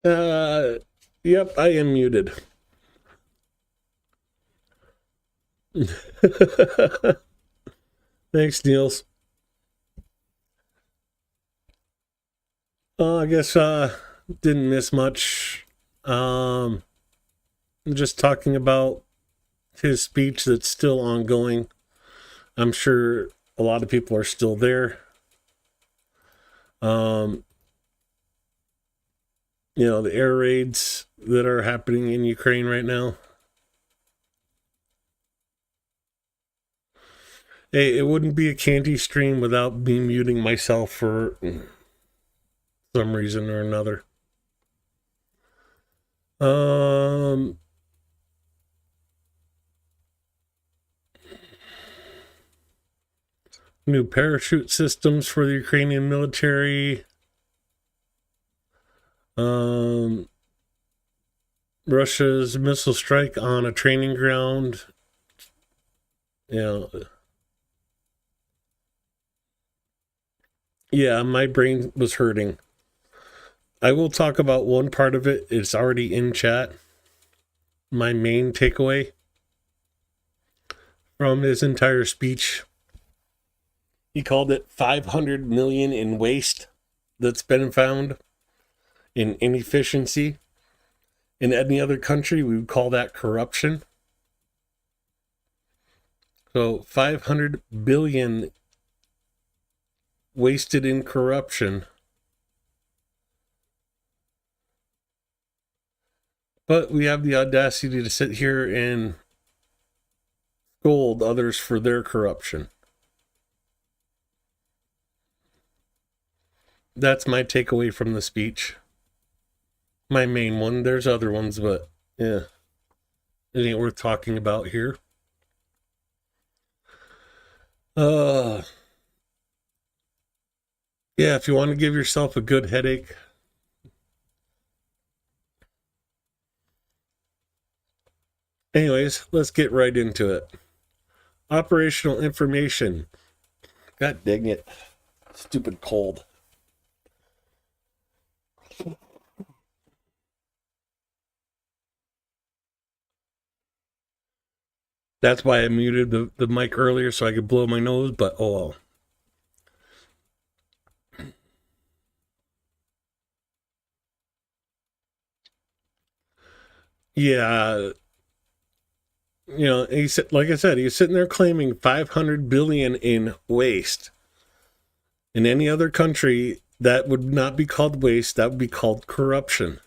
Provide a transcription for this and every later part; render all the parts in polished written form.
Uh, yep, I am muted. Thanks, Niels. I guess didn't miss much. Um, just talking about his speech that's still ongoing. I'm sure a lot of people are still there. Um, the air raids that are happening in Ukraine right now. Hey, it wouldn't be a candy stream without me muting myself for some reason or another. Um, New parachute systems for the Ukrainian military. Um, Russia's missile strike on a training ground. Yeah, my brain was hurting. I will talk about one part of it. It's already in chat. My main takeaway from his entire speech, he called it 500 million in waste that's been found in inefficiency. In any other country, we would call that corruption. So 500 billion wasted in corruption. But we have the audacity to sit here and scold others for their corruption. That's my takeaway from the speech. My main one. There's other ones, but yeah, it ain't worth talking about here. Yeah, if you want to give yourself a good headache, anyways, let's get right into it. Operational information. God dang it. Stupid cold. That's why I muted the mic earlier so I could blow my nose, but oh well. Yeah, he said, like I said, he's sitting there claiming 500 billion in waste. In any other country, that would not be called waste. That would be called corruption.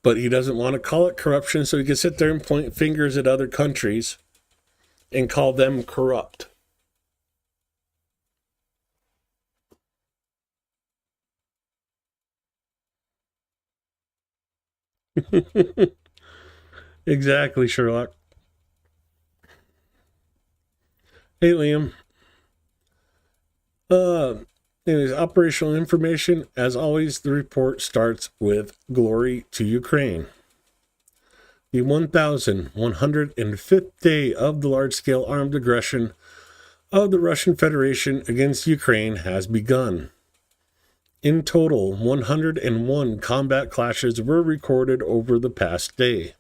But he doesn't want to call it corruption, so he can sit there and point fingers at other countries and call them corrupt. Exactly, Sherlock. Hey, Liam. Anyways, operational information. As always, the report starts with glory to Ukraine. The 1,105th day of the large-scale armed aggression of the Russian Federation against Ukraine has begun. In total, 101 combat clashes were recorded over the past day.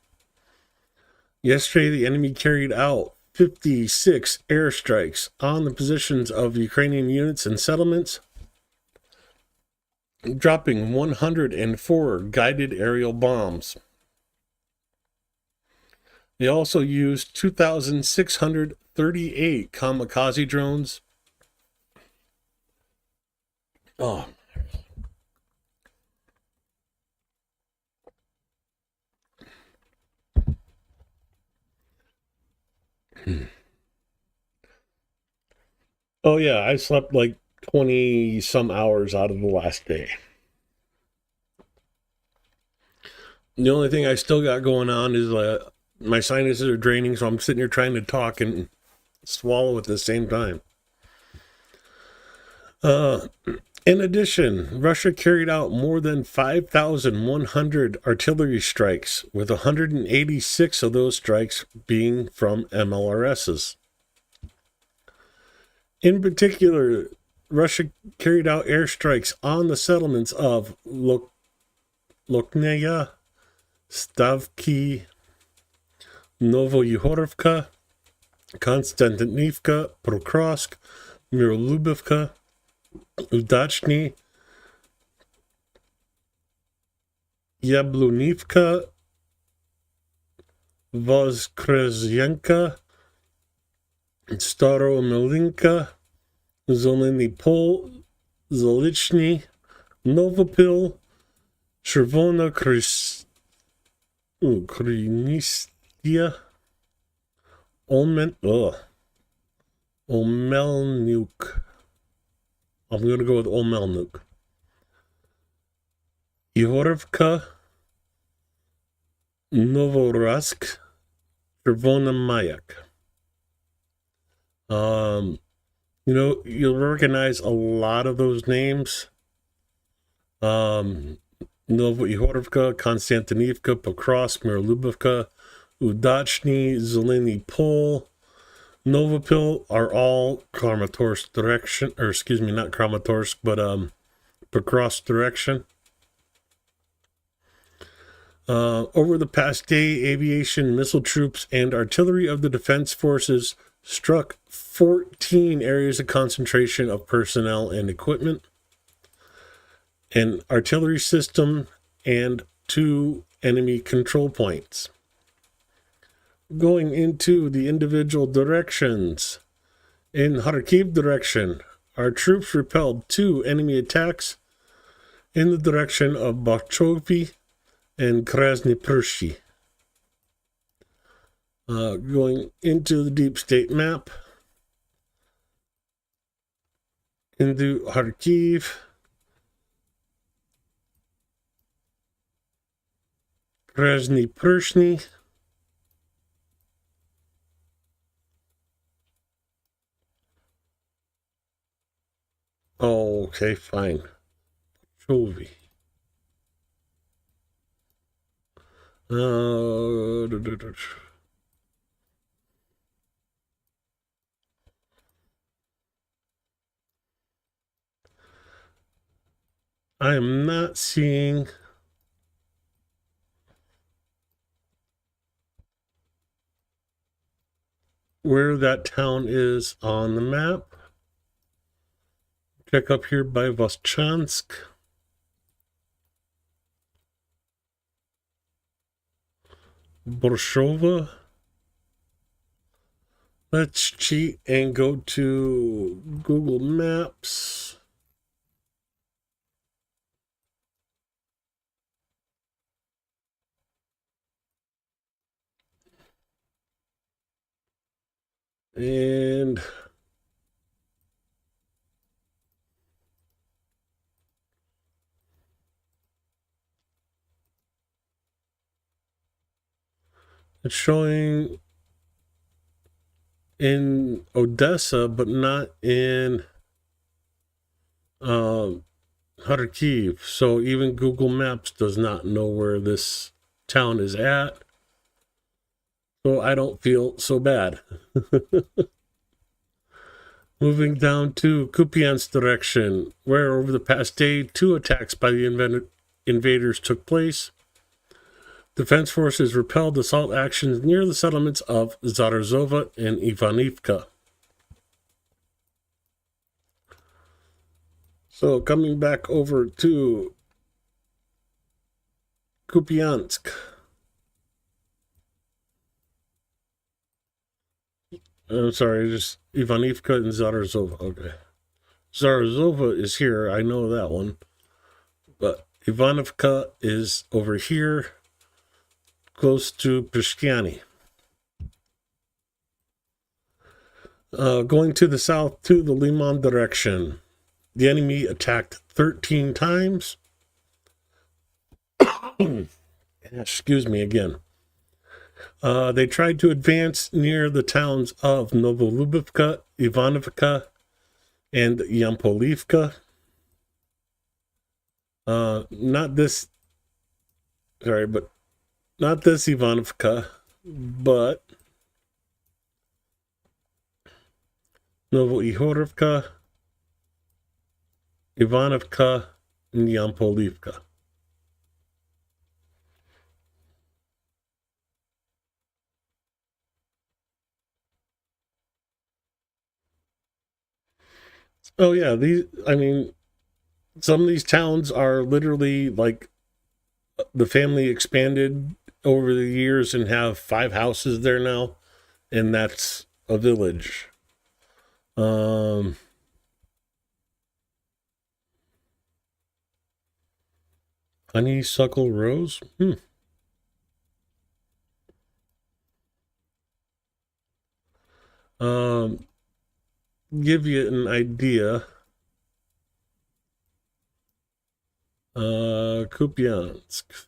Yesterday, the enemy carried out 56 airstrikes on the positions of Ukrainian units and settlements, dropping 104 guided aerial bombs. They also used 2,638 kamikaze drones. Oh. Oh, yeah, I slept like 20 some hours out of the last day. The only thing I still got going on is my sinuses are draining, so I'm sitting here trying to talk and swallow at the same time. In addition, Russia carried out more than 5,100 artillery strikes, with 186 of those strikes being from MLRSs. In particular, Russia carried out airstrikes on the settlements of Lokneya, Stavki, Novoyehorovka, Konstantinivka, Prokrovsk, Mirolubivka, Udachny, Yablunivka, Voskresenka, Staromelinka, Zelený Pol, Zalichny, Novopil, Chervona Krynistia, Omelnyuk. I'm going to go with Omelnyuk. Ihorivka, Novorossiysk, Chervona Mayak. You'll recognize a lot of those names. Novoihorivka, Konstantinivka, Pokrovsk, Mirolubivka, Udachny, Zelený Pol, Novopil are all Kramatorsk direction, or excuse me, not Kramatorsk, but Pokrovsk direction. Over the past day, aviation, missile troops, and artillery of the Defense Forces struck 14 areas of concentration of personnel and equipment, an artillery system, and 2 enemy control points. Going into the individual directions, in Kharkiv direction, our troops repelled 2 enemy attacks in the direction of Bakhchovy and Krasny Prshi. Going into the deep state map, into Kharkiv, Krasny Prshny, oh, okay, fine. Chovy. I am not seeing where that town is on the map. Check up here by Voschansk. Borshova. Let's cheat and go to Google Maps. And it's showing in Odessa, but not in Kharkiv. So even Google Maps does not know where this town is at. So I don't feel so bad. Moving down to Kupiansk direction, where over the past day, 2 attacks by the invaders took place. Defense forces repelled assault actions near the settlements of Zarazova and Ivanivka. So coming back over to Kupiansk. I'm sorry, just Ivanivka and Zarazova. Okay. Zarazova is here. I know that one. But Ivanivka is over here, close to Prishtiani. Going to the south to the Liman direction. The enemy attacked 13 times. Excuse me again. They tried to advance near the towns of Novolubivka, Ivanovka, and Yampolivka. Not this Ivanovka, but Novoihorivka, Ivanovka, and Yampolivka. Oh yeah, some of these towns are literally like the family expanded over the years and have 5 houses there now, and that's a village. Um, Honeysuckle Rose. Um, give you an idea. Kupiansk.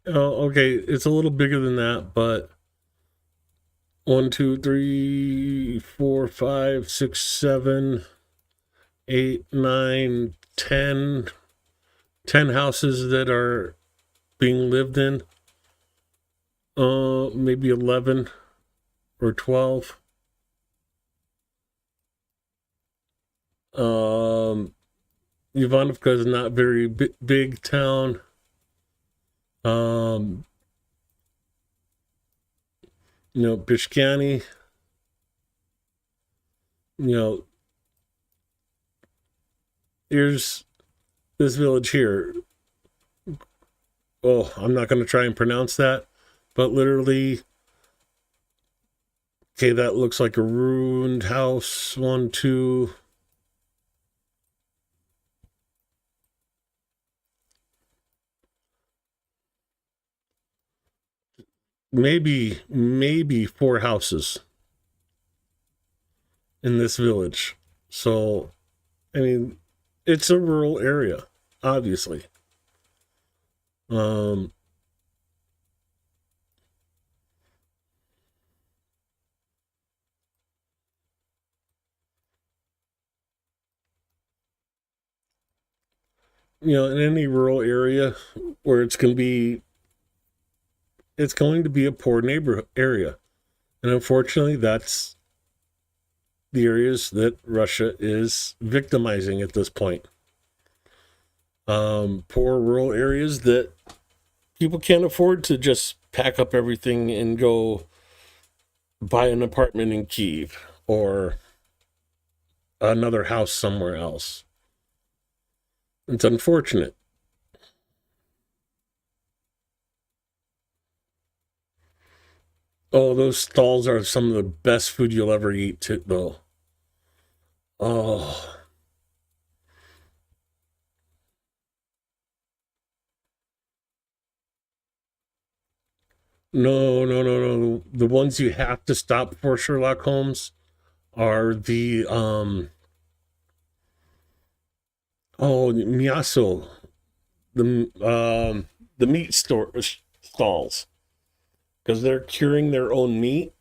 Oh, okay. It's a little bigger than that, but one, two, three, four, five, six, 7, 8, 9, 10 houses that are being lived in. Maybe 11 or 12. Ivanovka is not very big town. Um, Pishkani, you know, here's this village here. Oh, I'm not going to try and pronounce that, but literally, okay, that looks like a ruined house. 1, 2. Maybe 4 houses in this village. So, I mean, it's a rural area, obviously. Um, in any rural area where it's going to be a poor neighborhood area. And unfortunately, that's the areas that Russia is victimizing at this point. Poor rural areas that people can't afford to just pack up everything and go buy an apartment in Kyiv or another house somewhere else. It's unfortunate. Oh, those stalls are some of the best food you'll ever eat, too, though. Oh, no, no, no, no. The ones you have to stop for Sherlock Holmes are miaso, the meat store stalls, because they're curing their own meat.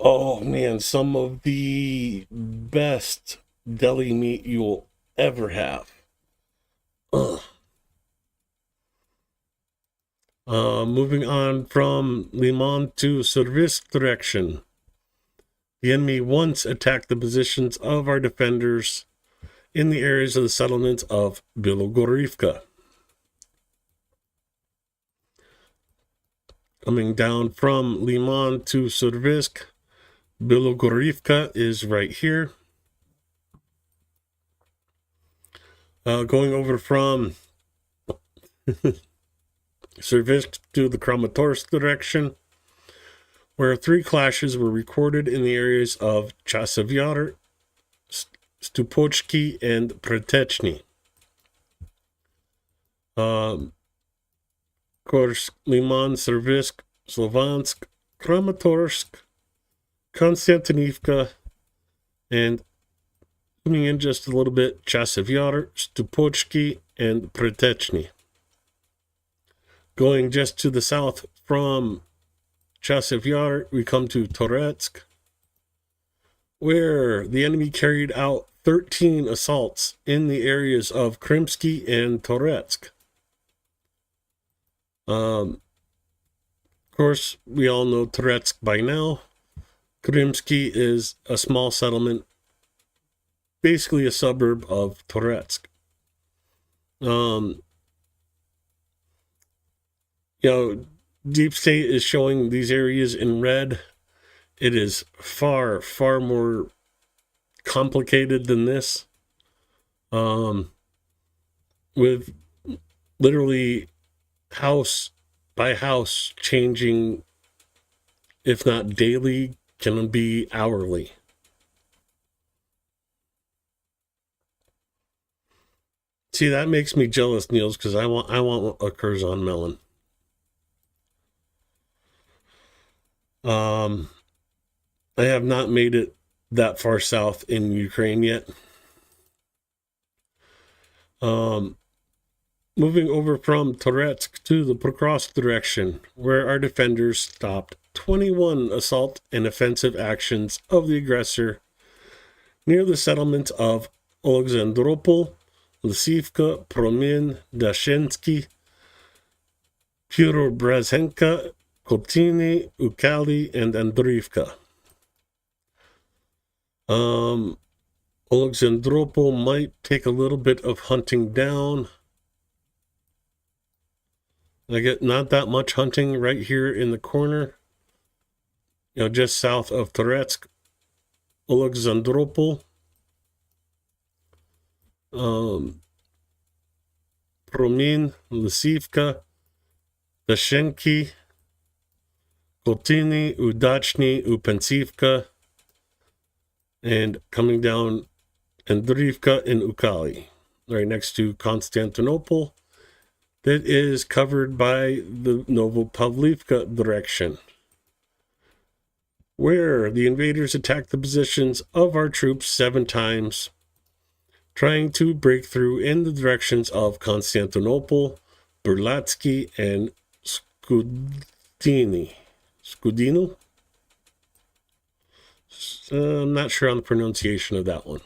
Oh man, some of the best deli meat you'll ever have. Ugh. Moving on from Liman to Service direction. The enemy once attacked the positions of our defenders in the areas of the settlements of Bilogorivka. Coming down from Liman to Survisk, Bilogorivka is right here. Going over from Survisk to the Kramatorsk direction, where 3 clashes were recorded in the areas of Chasev Yar, Stupochki, and Pretechny. Kursk, Liman, Servisk, Slovansk, Kramatorsk, Konstantinivka, and coming in just a little bit, Chasev Yar, Stupochki, and Pretechny. Going just to the south from Chasev Yar, we come to Toretsk, where the enemy carried out 13 assaults in the areas of Krimsky and Toretsk. Of course, we all know Toretsk by now. Krimsky is a small settlement, basically a suburb of Toretsk. You know, Deep State is showing these areas in red. It is far, far more complicated than this. With literally house by house changing, if not daily, can be hourly. See, that makes me jealous, Niels, because I want what occurs on melon. I have not made it that far south in Ukraine yet. Moving over from Toretsk to the Pokrovsk direction, where our defenders stopped 21 assault and offensive actions of the aggressor near the settlements of Oleksandropol, Lysivka, Promin, Dashensky, Pyrobrezhenka, Kotiny, Ukali, and Andriivka. Oleksandropol might take a little bit of hunting down. I get not that much hunting right here in the corner, just south of Toretsk, Oleksandropol. Promin, Lysivka, Dashenki, Kotiny, Udachny, Upensivka, and coming down Andriivka and Ukali, right next to Constantinople. That is covered by the Novopavlivka direction, where the invaders attacked the positions of our troops 7 times, trying to break through in the directions of Constantinople, Berlatsky, and Scudino? I'm not sure on the pronunciation of that one.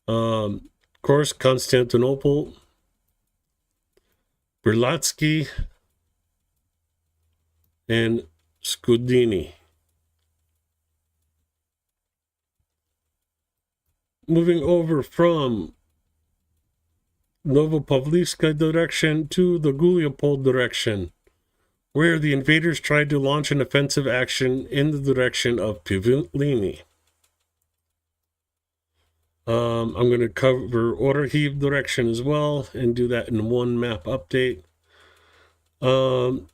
Of course, Constantinople, Berlatsky, and Scudini. Moving over from Novopavlivska direction to the Guliapol direction, where the invaders tried to launch an offensive action in the direction of Pivlini. I'm going to cover Orhiv direction as well and do that in one map update. In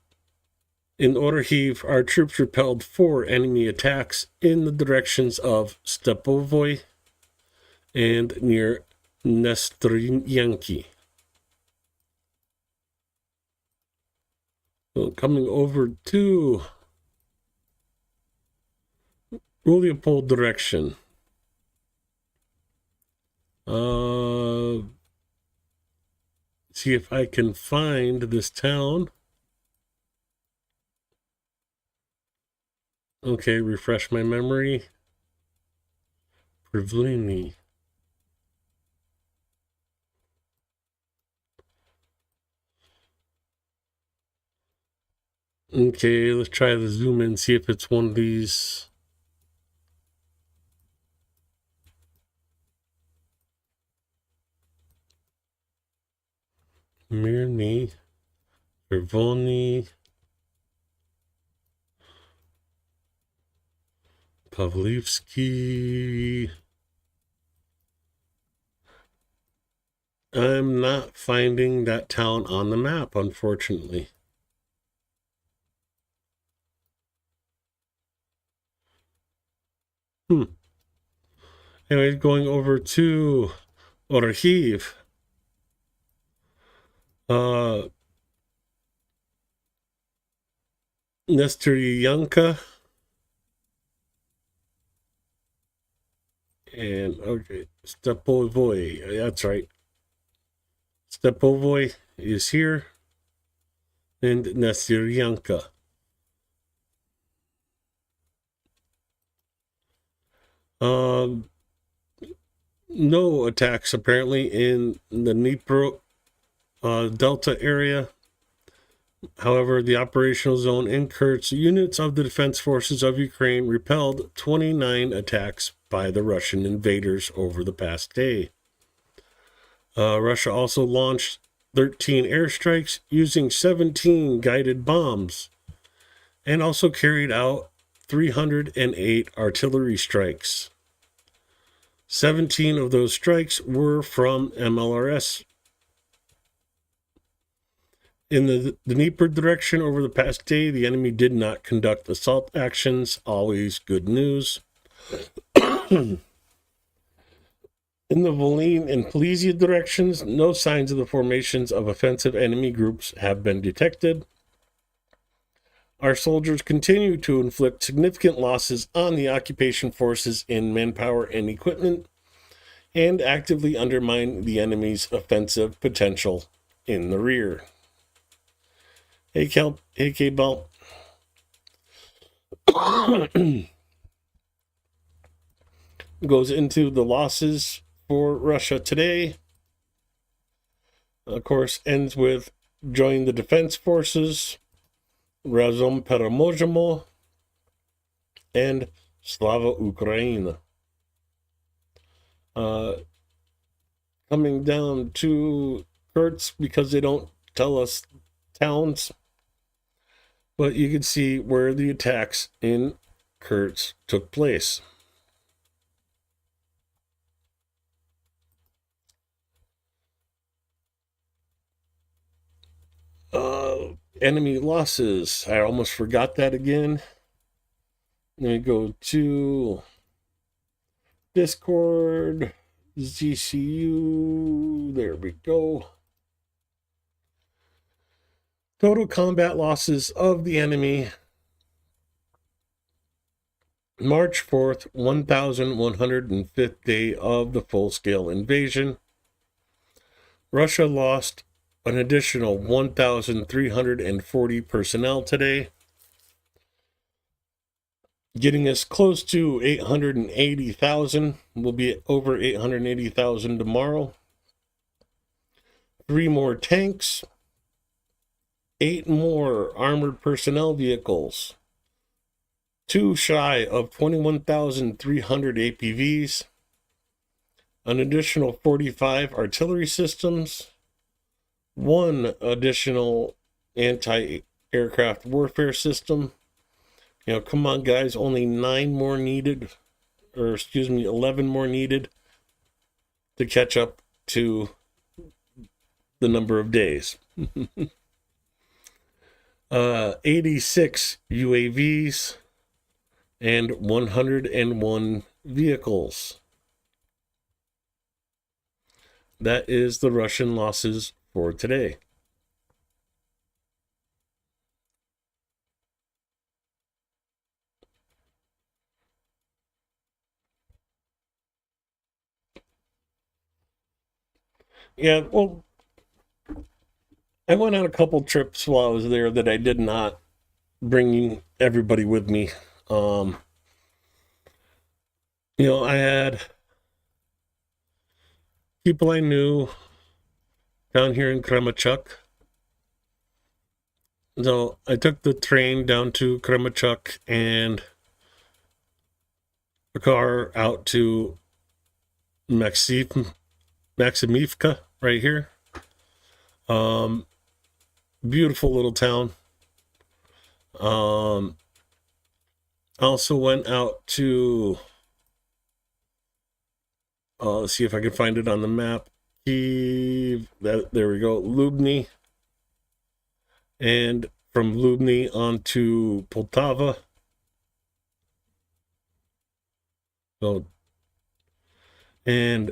Orhiv, our troops repelled 4 enemy attacks in the directions of Stepovoy and near Nestryanki. So coming over to Guliapol direction. See if I can find this town. Okay, refresh my memory. Privlini. Okay, let's try to zoom in, see if it's one of these. Mirny, Ervoni, Pavlivsky. I'm not finding that town on the map, unfortunately. Anyway, going over to Orhiv. Nestryanka. And, okay, Stepovoy. That's right. Stepovoy is here. And Nestryanka. No attacks apparently in the Dnipro Delta area. However, the operational zone in Kursk, units of the Defense Forces of Ukraine repelled 29 attacks by the Russian invaders over the past day. Russia also launched 13 airstrikes using 17 guided bombs and also carried out 308 artillery strikes. 17 of those strikes were from MLRS. In the Dnieper direction over the past day, the enemy did not conduct assault actions. Always good news. In the Volyn and Polizia directions, no signs of the formations of offensive enemy groups have been detected. Our soldiers continue to inflict significant losses on the occupation forces in manpower and equipment, and actively undermine the enemy's offensive potential in the rear. Hey, K-Belt. Goes into the losses for Russia today. Of course, ends with join the defense forces, Razom Peremozhemo, and Slava Ukraina. Coming down to Kurtz, because they don't tell us towns, but you can see where the attacks in Kurtz took place. Enemy losses. I almost forgot that again. Let me go to Discord, ZCU. There we go. Total combat losses of the enemy. March 4th, 1105th day of the full-scale invasion. Russia lost an additional 1,340 personnel today, getting us close to 880,000. We'll be over 880,000 tomorrow. 3 more tanks, 8 more armored personnel vehicles, 2 shy of 21,300 APVs, an additional 45 artillery systems, 1 additional anti-aircraft warfare system. Come on, guys, only 9 more needed, 11 more needed to catch up to the number of days. 86 UAVs and 101 vehicles. That is the Russian losses for today. Yeah, well, I went on a couple trips while I was there that I did not bring everybody with me. I had people I knew down here in Kremachuk. So I took the train down to Kremachuk and a car out to Maximivka right here. Beautiful little town. I also went out to let's see if I can find it on the map. There we go, Lubny. And from Lubny on to Poltava. So, and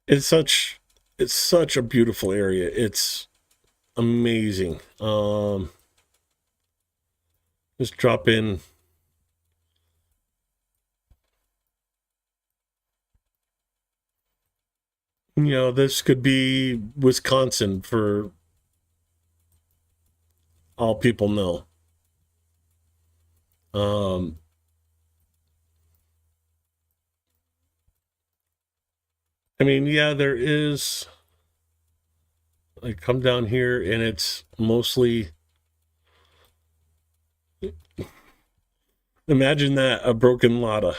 it's such a beautiful area. It's amazing. Just drop in. This could be Wisconsin for all people know. I mean, yeah, there is. I come down here and it's mostly. Imagine that, a broken Lada.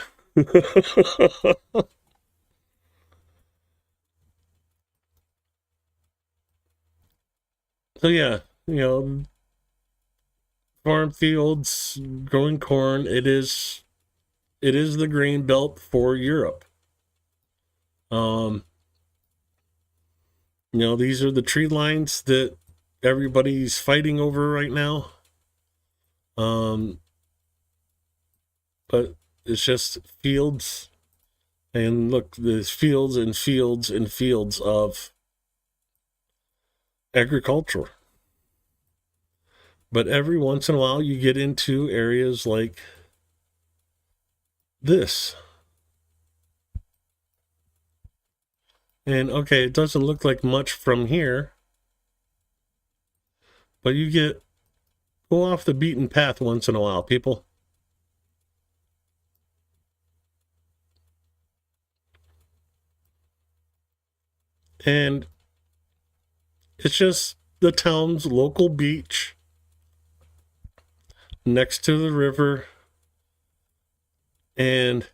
So yeah, farm fields growing corn. It is the grain belt for Europe. Um, these are the tree lines that everybody's fighting over right now. Um, but it's just fields, and look, there's fields and fields and fields of agriculture. But every once in a while, you get into areas like this. And okay, it doesn't look like much from here, but go off the beaten path once in a while, people. And it's just the town's local beach next to the river. And,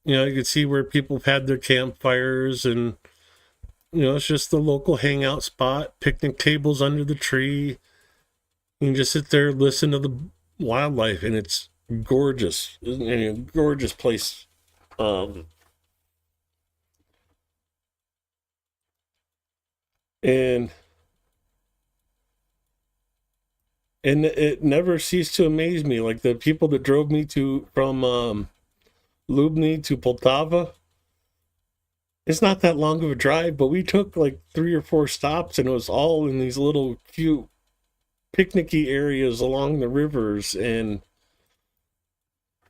you can see where people have had their campfires, and, it's just the local hangout spot, picnic tables under the tree. You can just sit there, listen to the wildlife, and it's gorgeous. A gorgeous place. Um, and and it never ceased to amaze me. Like the people that drove me to from Lubny to Poltava, it's not that long of a drive, but we took like 3 or 4 stops, and it was all in these little cute picnicky areas along the rivers, and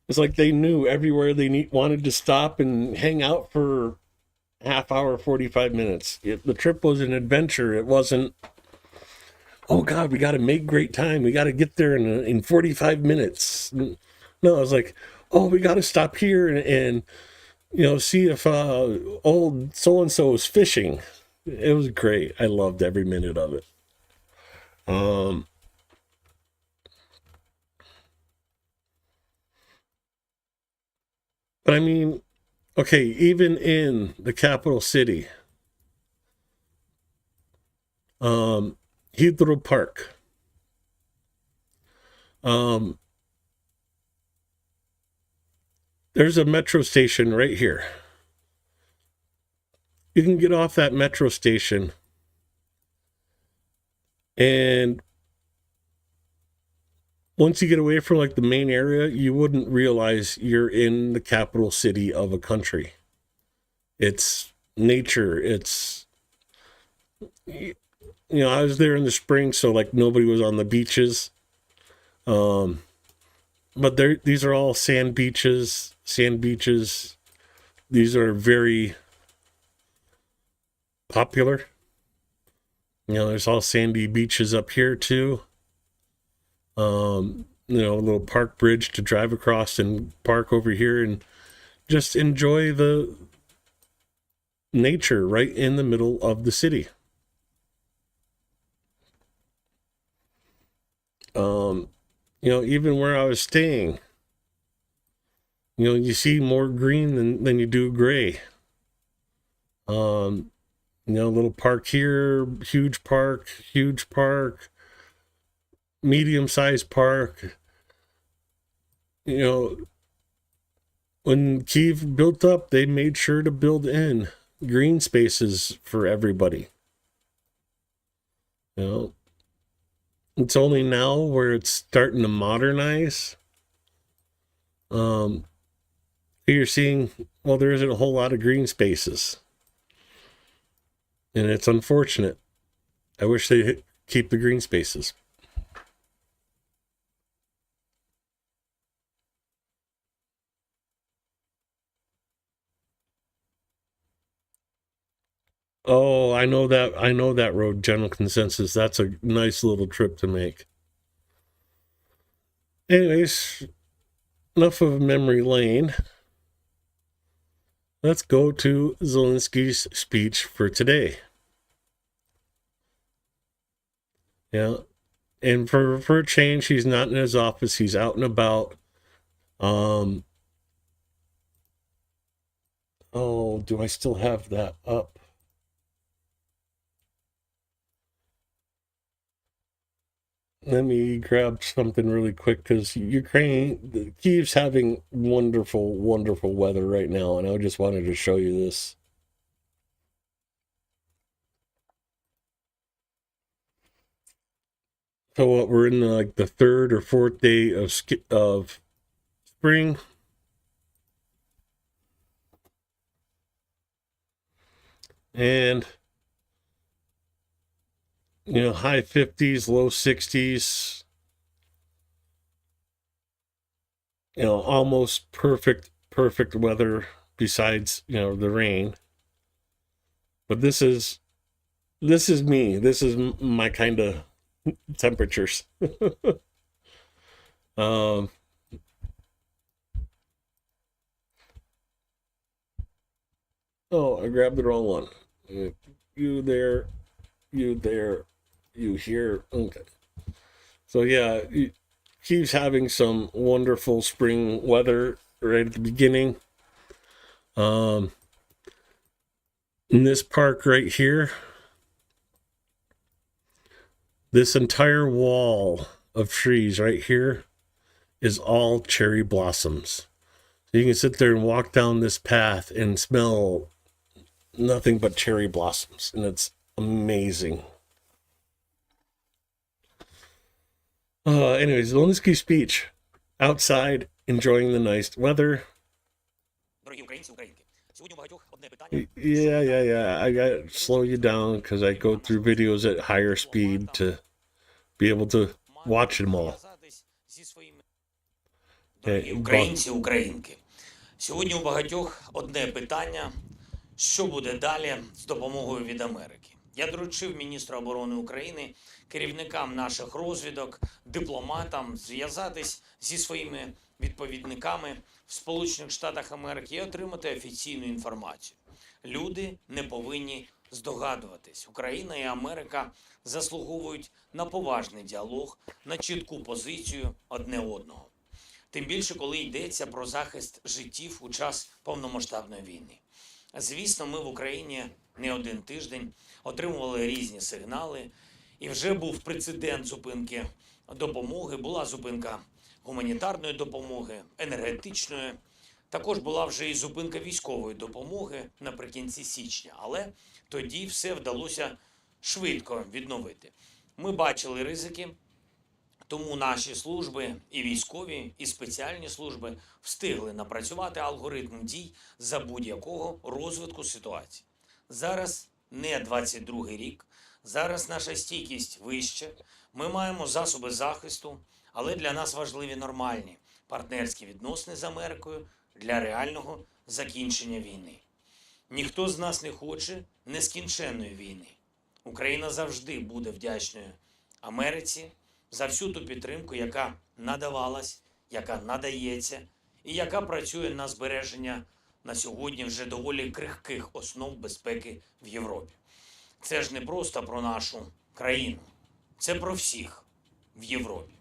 it's like they knew everywhere they wanted to stop and hang out for half hour, 45 minutes. The trip was an adventure. It wasn't, oh God, we got to make great time. We got to get there in 45 minutes. No, I was like, oh, we got to stop here and see if old so-and-so is fishing. It was great. I loved every minute of it. Um, but I mean, okay, even in the capital city, um, Heathrow Park, um, there's a metro station right here. You can get off that metro station, and once you get away from like the main area, you wouldn't realize you're in the capital city of a country. It's nature. I was there in the spring, so like nobody was on the beaches. Um, but these are all sand beaches. Sand beaches. These are very popular. There's all sandy beaches up here too. A little park bridge to drive across and park over here and just enjoy the nature right in the middle of the city. Even where I was staying, you see more green than you do gray. Little park here, huge park, medium-sized park. When Kyiv built up, they made sure to build in green spaces for everybody. It's only now where it's starting to modernize. You're seeing, well, there isn't a whole lot of green spaces. And it's unfortunate. I wish they keep the green spaces. Oh, I know that road, General Consensus. That's a nice little trip to make. Anyways, enough of memory lane. Let's go to Zelensky's speech for today. Yeah. And for a change, he's not in his office, he's out and about. Oh, do I still have that up? let me grab something really quick because Ukraine, Kyiv's having wonderful, wonderful weather right now, and I just wanted to show you this. So what, we're in the third or fourth day of spring, and high 50s, low 60s. Almost perfect weather besides, the rain. But this is me. This is my kind of temperatures. um, oh, I grabbed the wrong one. You there, you there, you here. Okay. So yeah, Kyiv's having some wonderful spring weather right at the beginning. In this park right here, this entire wall of trees right here is all cherry blossoms. So you can sit there and walk down this path and smell nothing but cherry blossoms, and it's amazing. Anyways, Zelensky's speech. Outside, enjoying the nice weather. Yeah. I gotta slow you down because I go through videos at higher speed to be able to watch them all. Українці, українки. Сьогодні у багатьох одне питання: що буде далі з допомогою від Америки? Я доручив міністру оборони України, керівникам наших розвідок, дипломатам зв'язатись зі своїми відповідниками в Сполучених Штатах Америки і отримати офіційну інформацію. Люди не повинні здогадуватись. Україна і Америка заслуговують на поважний діалог, на чітку позицію одне одного. Тим більше, коли йдеться про захист життів у час повномасштабної війни. Звісно, ми в Україні не один тиждень отримували різні сигнали, і вже був прецедент зупинки допомоги, була зупинка гуманітарної допомоги, енергетичної, також була вже і зупинка військової допомоги наприкінці січня, але тоді все вдалося швидко відновити. Ми бачили ризики, тому наші служби, і військові, і спеціальні служби встигли напрацювати алгоритм дій за будь-якого розвитку ситуації. Зараз не 22-й рік, зараз наша стійкість вища, ми маємо засоби захисту, але для нас важливі нормальні партнерські відносини з Америкою для реального закінчення війни. Ніхто з нас не хоче нескінченної війни. Україна завжди буде вдячною Америці за всю ту підтримку, яка надавалась, яка надається і яка працює на збереження на сьогодні вже доволі крихких основ безпеки в Європі. Це ж не просто про нашу країну, це про всіх в Європі.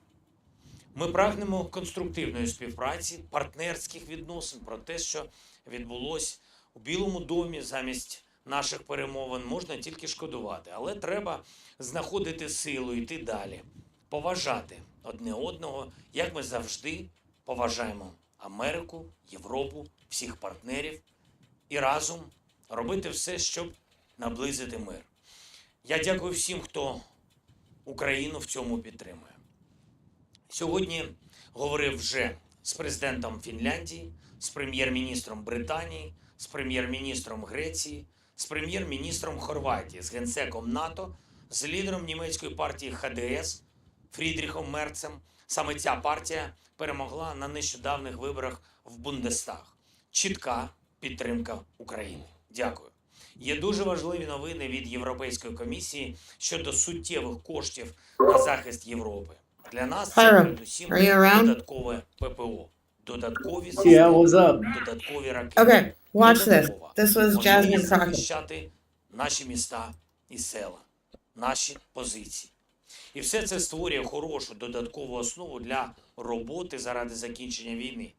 Ми прагнемо конструктивної співпраці, партнерських відносин, про те, що відбулось у Білому домі замість наших перемовин, можна тільки шкодувати. Але треба знаходити силу, йти далі, поважати одне одного, як ми завжди поважаємо Америку, Європу, всіх партнерів і разом робити все, щоб наблизити мир. Я дякую всім, хто Україну в цьому підтримує. Сьогодні говорив вже з президентом Фінляндії, з прем'єр-міністром Британії, з прем'єр-міністром Греції, з прем'єр-міністром Хорватії, з генсеком НАТО, з лідером німецької партії ХДС Фрідріхом Мерцем. Саме ця партія перемогла на нещодавних виборах в Бундестаг. Чітка підтримка України. Дякую. Є дуже важливі новини від Європейської комісії щодо суттєвих коштів на захист Європи. Для нас це передусім додаткове ППО, додаткові системи, додаткові ракети. Okay, watch this. This was Jasmine talking. Захищати наші міста і села, наші позиції. І все це створює хорошу додаткову основу для роботи заради закінчення війни.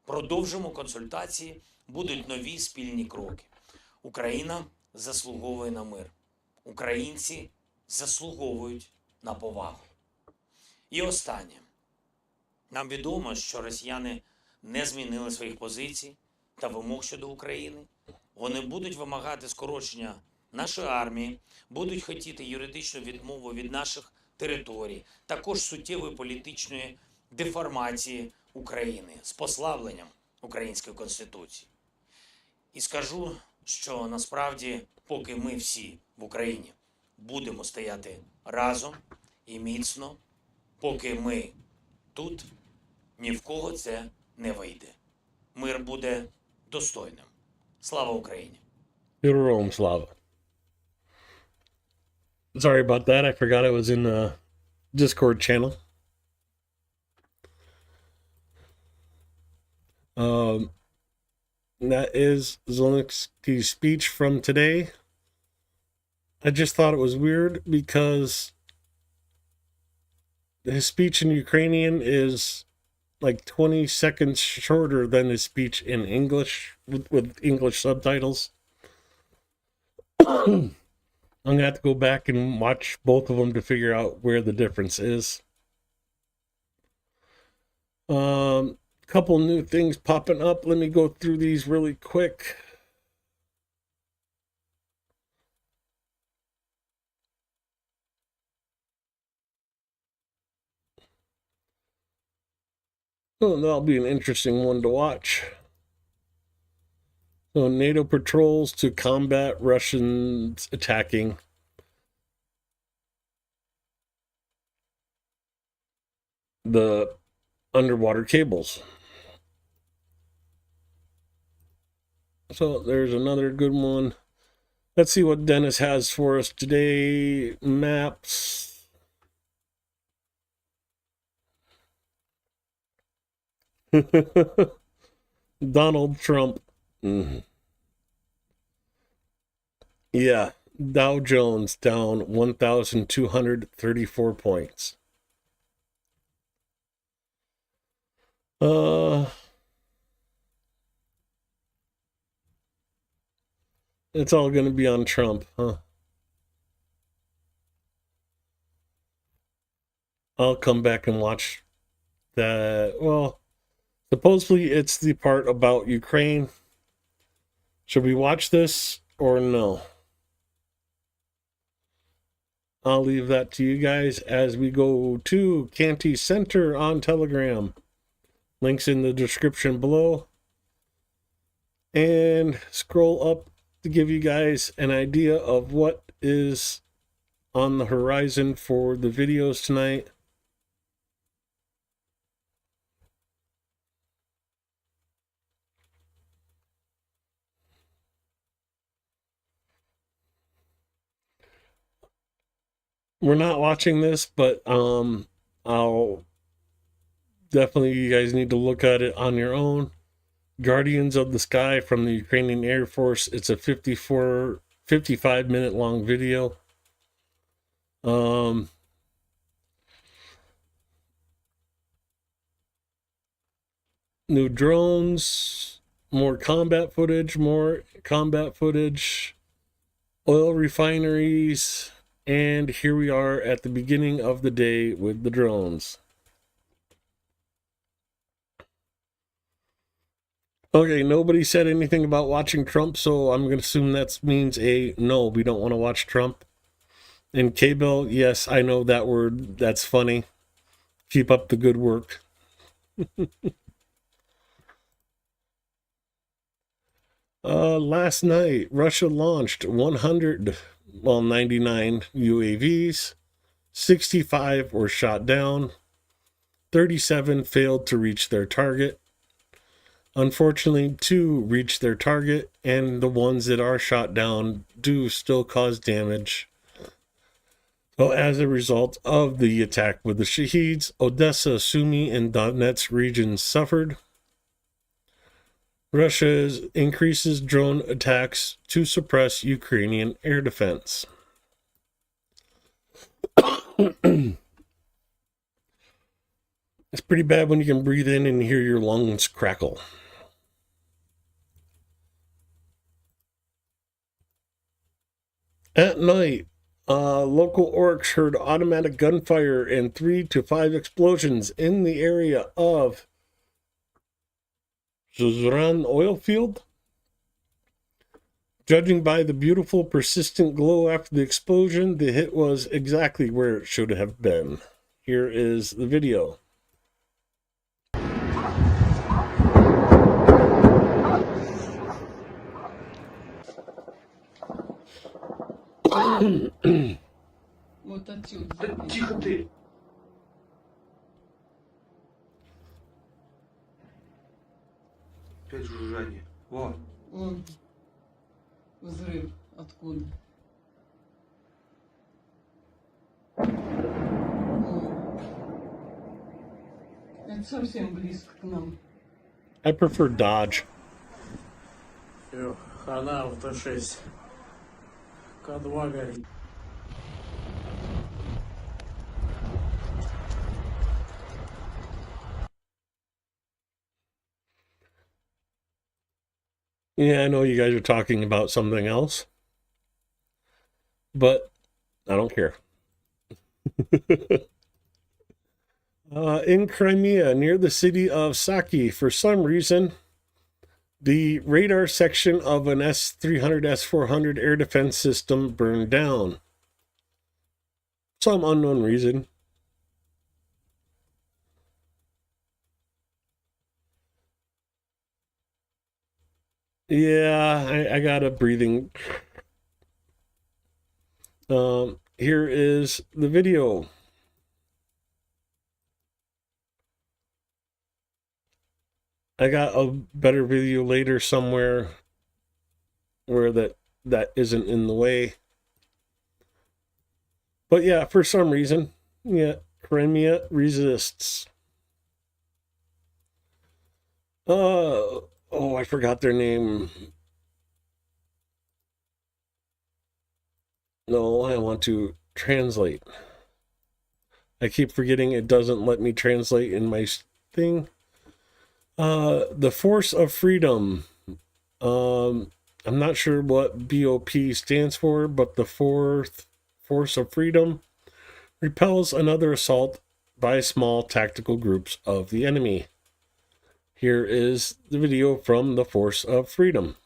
Продовжимо консультації, будуть нові спільні кроки. Україна заслуговує на мир. Українці заслуговують на повагу. І останнє. Нам відомо, що росіяни не змінили своїх позицій та вимог щодо України. Вони будуть вимагати скорочення нашої армії, будуть хотіти юридичну відмову від наших територій, також суттєвої політичної деформації України з послабленням української конституції. І скажу, що насправді, поки ми всі в Україні будемо стояти разом і міцно, поки ми тут, ні в кого це не вийде. Мир буде достойним. Слава Україні! Героям слава. Sorry about that. I forgot I was in the Discord channel. That is Zelensky's speech from today. I just thought it was weird because his speech in Ukrainian is like 20 seconds shorter than his speech in English with English subtitles. I'm going to have to go back and watch both of them to figure out where the difference is. Couple new things popping up. Let me go through these really quick. Oh, that'll be an interesting one to watch. So NATO patrols to combat Russians attacking the underwater cables. So there's another good one. Let's see what Dennis has for us today. Maps. Donald Trump. Yeah, Dow Jones down 1,234 points. It's all going to be on Trump, huh? I'll come back and watch that. Well, supposedly it's the part about Ukraine. Should we watch this or no? I'll leave that to you guys as we go to Canty Center on Telegram. Links in the description below. And scroll up to give you guys an idea of what is on the horizon for the videos tonight. We're not watching this, but I'll definitely, you guys need to look at it on your own. Guardians of the Sky from the Ukrainian Air Force. It's a 55-minute long video. New drones, more combat footage, oil refineries, and here we are at the beginning of the day with the drones. Okay, nobody said anything about watching Trump, so I'm going to assume that means a no, we don't want to watch Trump. And K-Bell, yes, I know that word. That's funny. Keep up the good work. Last night, Russia launched 99 UAVs. 65 were shot down. 37 failed to reach their target. Unfortunately, 2 reached their target, and the ones that are shot down do still cause damage. So as a result of the attack with the Shaheeds, Odessa, Sumy, and Donetsk regions suffered. Russia increases drone attacks to suppress Ukrainian air defense. It's pretty bad when you can breathe in and hear your lungs crackle. At night, Local orcs heard automatic gunfire and 3 to 5 explosions in the area of Zuzran oil field. Judging by the beautiful persistent glow after the explosion, the hit was exactly where it should have been. Here is the video. Вот отсюда. Да тихо ты! Опять жужжание. Вот. Вон взрыв откуда. Это совсем близко к нам. I prefer Dodge. Хана в Т6. К2 горит. Yeah, I know you guys are talking about something else, but I don't care. In Crimea, near the city of Saki, for some reason, the radar section of an S-300, S-400 air defense system burned down. Some unknown reason. Yeah, I got a breathing. Here is the video. I got a better video later somewhere where that isn't in the way. But yeah, for some reason, yeah, Crimea resists. Oh, I forgot their name. No, I want to translate. I keep forgetting it doesn't let me translate in my thing. The Force of Freedom. I'm not sure what BOP stands for, but the Fourth Force of Freedom repels another assault by small tactical groups of the enemy. Here is the video from the Force of Freedom.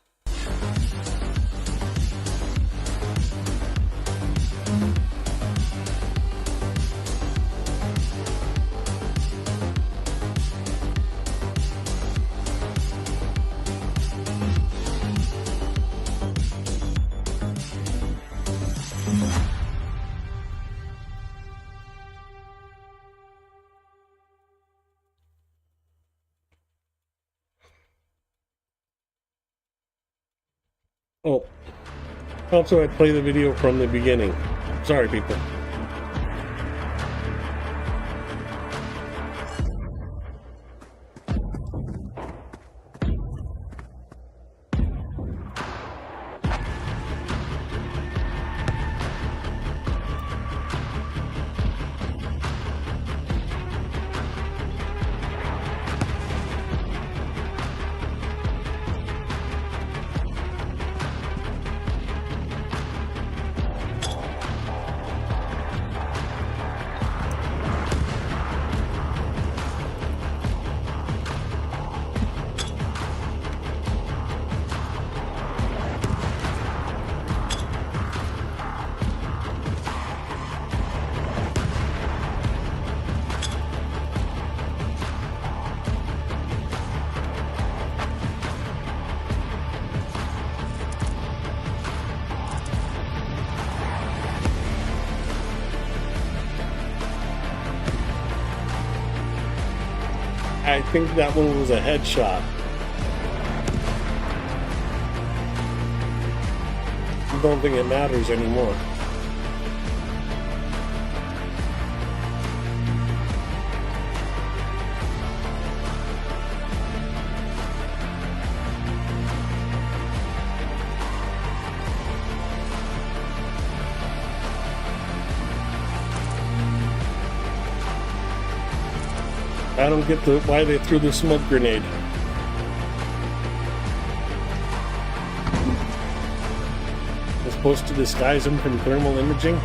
Oh, also I'd play the video from the beginning. Sorry, people. I think that one was a headshot. I don't think it matters anymore. I don't get why they threw the smoke grenade. It's supposed to disguise them from thermal imaging?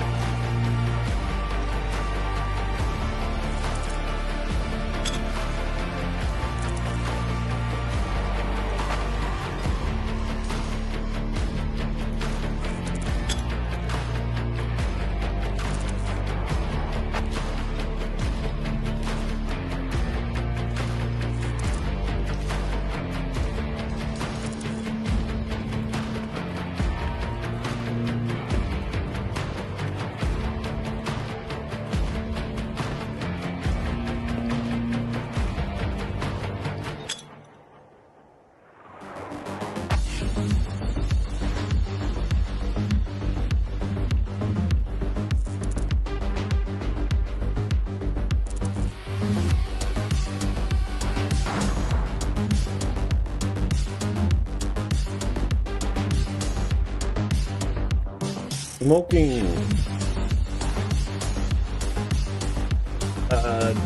Smoking.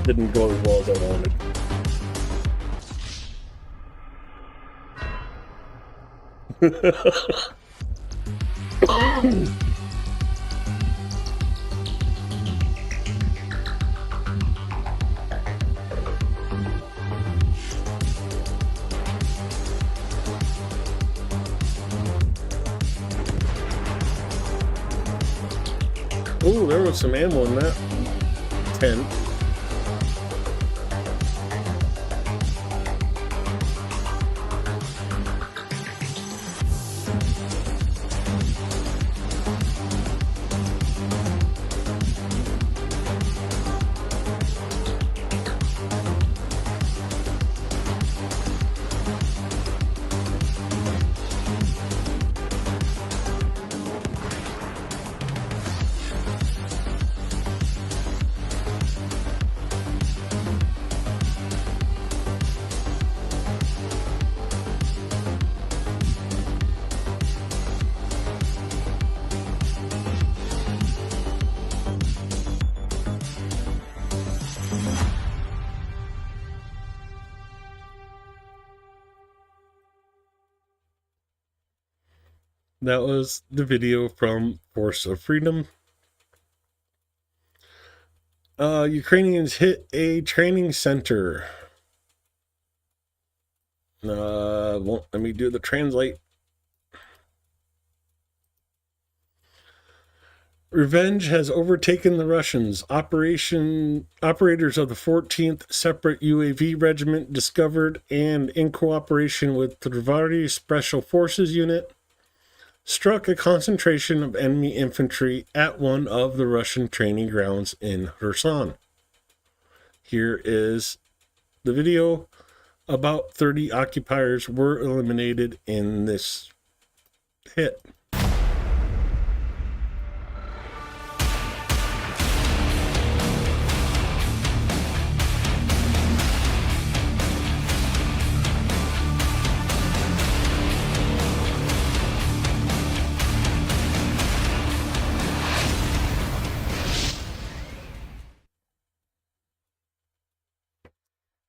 Didn't go as well as I wanted. Ooh, there was some ammo in that tent. That was the video from Force of Freedom. Ukrainians hit a training center. Won't let me do the translate. Revenge has overtaken the Russians. Operators of the 14th Separate UAV Regiment discovered and, in cooperation with the Tvrari Special Forces Unit, struck a concentration of enemy infantry at one of the Russian training grounds in Kherson. Here is the video. About 30 occupiers were eliminated in this hit.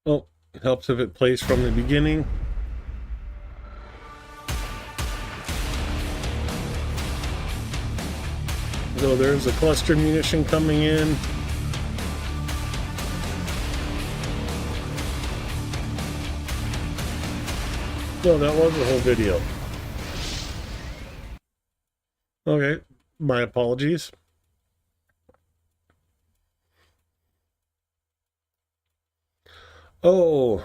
Oh, it helps if it plays from the beginning. So there's a cluster munition coming in. No, that was the whole video. Okay, my apologies. Oh,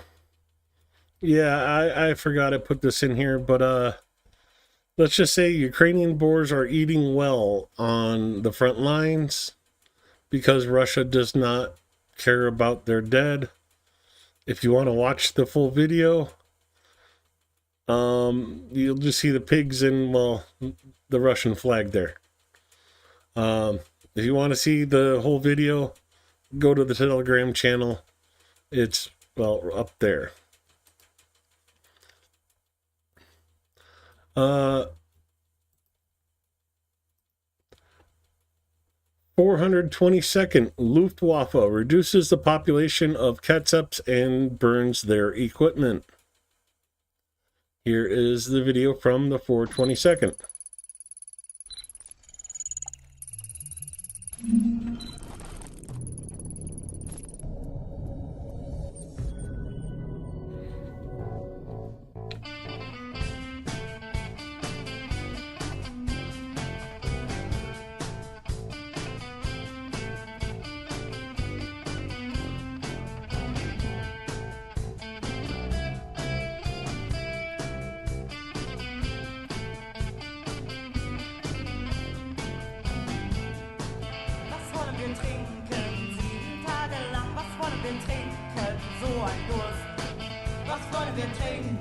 yeah, I forgot I put this in here, but let's just say Ukrainian boars are eating well on the front lines because Russia does not care about their dead. If you want to watch the full video, you'll just see the pigs and, well, the Russian flag there. If you want to see the whole video, go to the Telegram channel. It's, well, up there. 422nd Luftwaffe reduces the population of Ketsups and burns their equipment. Here is the video from the 422nd. wir trinken? 7 Tage lang, was wollen wir trinken? So ein Durst. Was wollen wir trinken?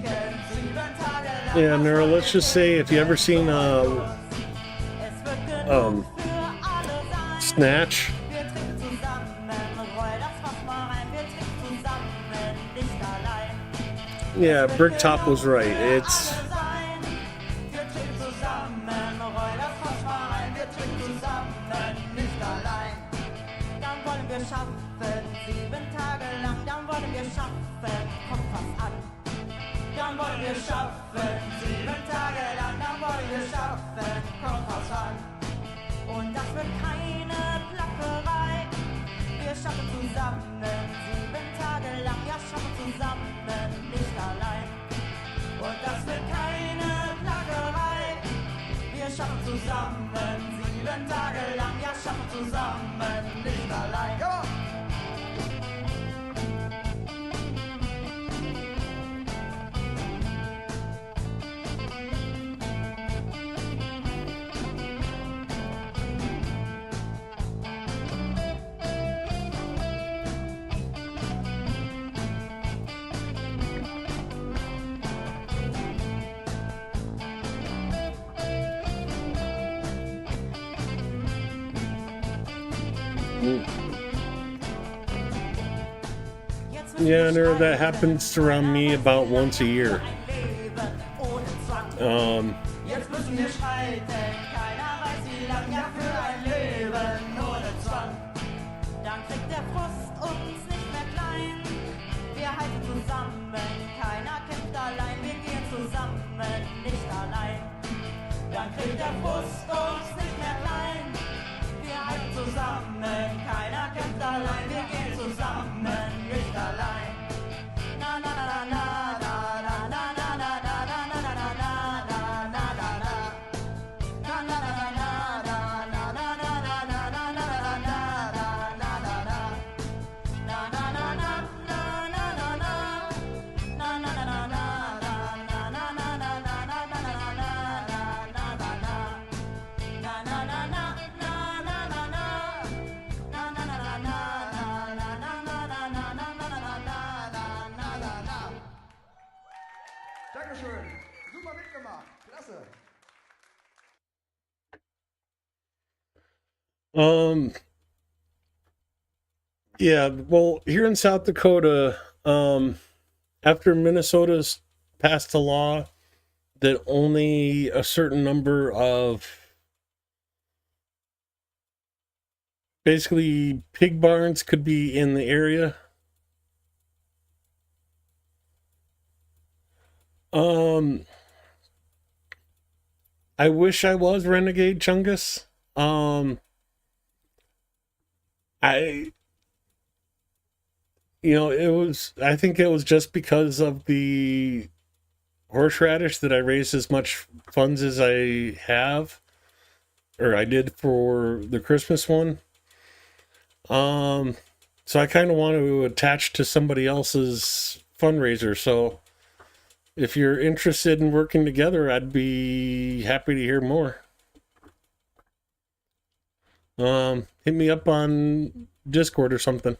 7 Tage lang. Yeah, Nero, let's just say if you ever seen Es wird genug für alle sein. Snatch, Wir trinken zusammen, roll das Fass mal rein. Wir trinken zusammen, nicht allein. yeah, Bricktop was right. It's Wir trinken zusammen, roll das Fass mal rein. Wir trinken zusammen, nicht allein. Dann wollen wir schaffen, 7 Tage lang. Dann wollen wir schaffen, kommt was an. Dann wollen wir schaffen, 7 Tage lang. Dann wollen wir schaffen, kommt was an. Und das wird keine Plackerei. Wir schaffen zusammen, 7 Tage lang. Ja, schaffen zusammen, nicht allein. Und das wird keine Plackerei. Wir schaffen zusammen, 7 Tage lang. Ja, schaffen zusammen, nicht allein. Ja. yeah, Nero, that happens around me about once a year. Jetzt müssen wir schreiten, keiner weiß wie lang, ja für ein Leben ohne Zwang. Dann kriegt der Frust uns nicht mehr klein. Wir halten zusammen, keiner kämpft allein, wir gehen zusammen, nicht allein. Dann kriegt der Frust uns nicht mehr klein. Wir halten zusammen, keiner kämpft allein, wir gehen zusammen, nicht allein. Na na na na na na na na na na na na na na na. Dankeschön. Super mitgemacht. Klasse. Yeah, well, here in South Dakota, after Minnesota's passed a law that only a certain number of basically pig barns could be in the area. I wish I was Renegade Chungus. I think it was just because of the horseradish that I raised as much funds as I have, or I did for the Christmas one. So I kind of want to attach to somebody else's fundraiser. So if you're interested in working together, I'd be happy to hear more. Hit me up on Discord or something.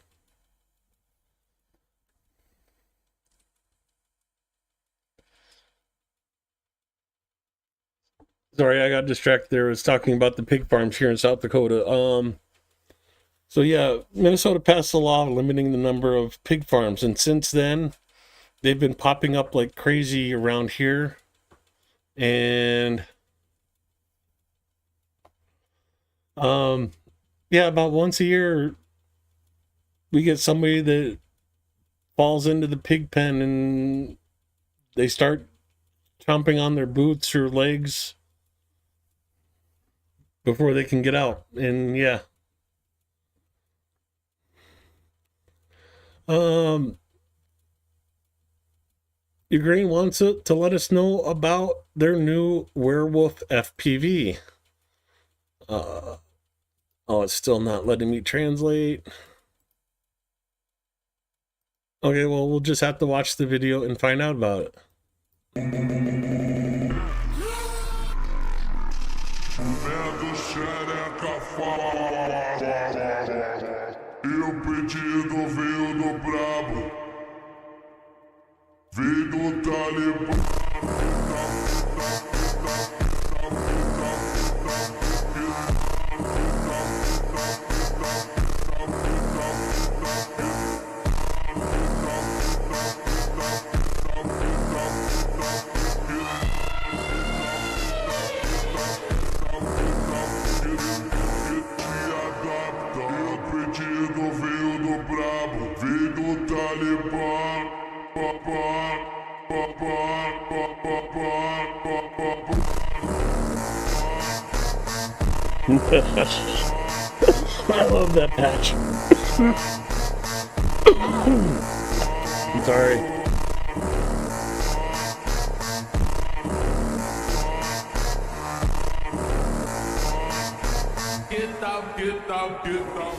Sorry, I got distracted there. I was talking about the pig farms here in South Dakota. So yeah, Minnesota passed a law limiting the number of pig farms, and since then, they've been popping up like crazy around here. And yeah, about once a year, we get somebody that falls into the pig pen and they start chomping on their boots or legs before they can get out. And yeah. Ukraine wants to let us know about their new werewolf FPV. Oh, it's still not letting me translate. Okay, well, we'll just have to watch the video and find out about it. Vendo xereca fala. E o pedido veio do brabo, veio do Talibã. I love that patch. I'm sorry. Get out, get out, get out.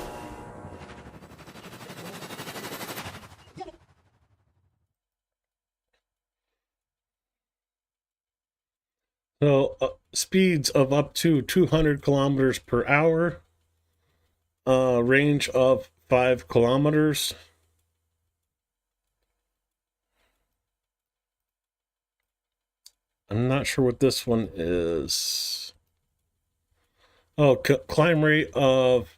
So, speeds of up to 200 kilometers per hour, range of 5 kilometers. I'm not sure what this one is. Oh, climb rate of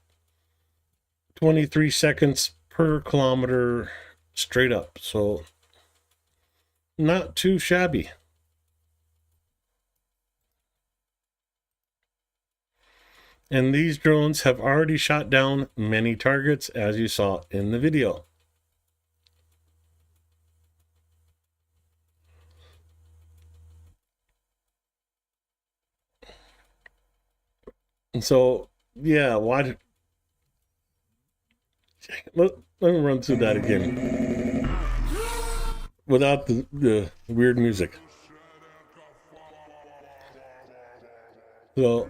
23 seconds per kilometer straight up. So, not too shabby. And these drones have already shot down many targets, as you saw in the video. And so, yeah, let me run through that again without the weird music. So,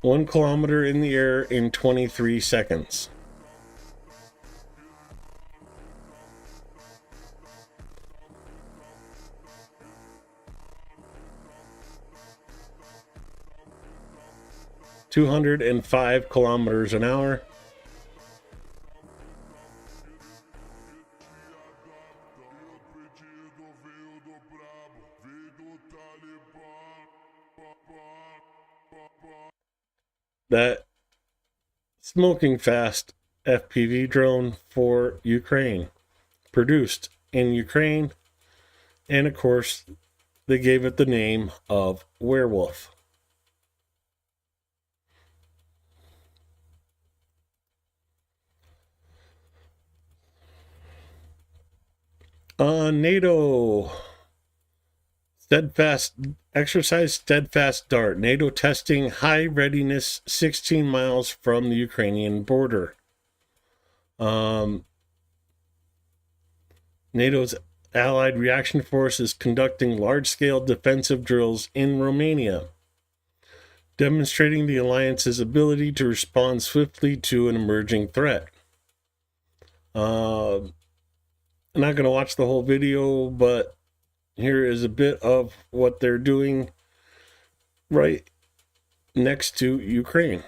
one kilometer in the air in 23 seconds. (205 kilometers an hour). That smoking fast FPV drone for Ukraine, produced in Ukraine, and of course they gave it the name of Werewolf. NATO steadfast dart. NATO testing high readiness 16 miles from the Ukrainian border. NATO's Allied Reaction Force is conducting large-scale defensive drills in Romania, demonstrating the alliance's ability to respond swiftly to an emerging threat. I'm not going to watch the whole video, but here is a bit of what they're doing right next to Ukraine.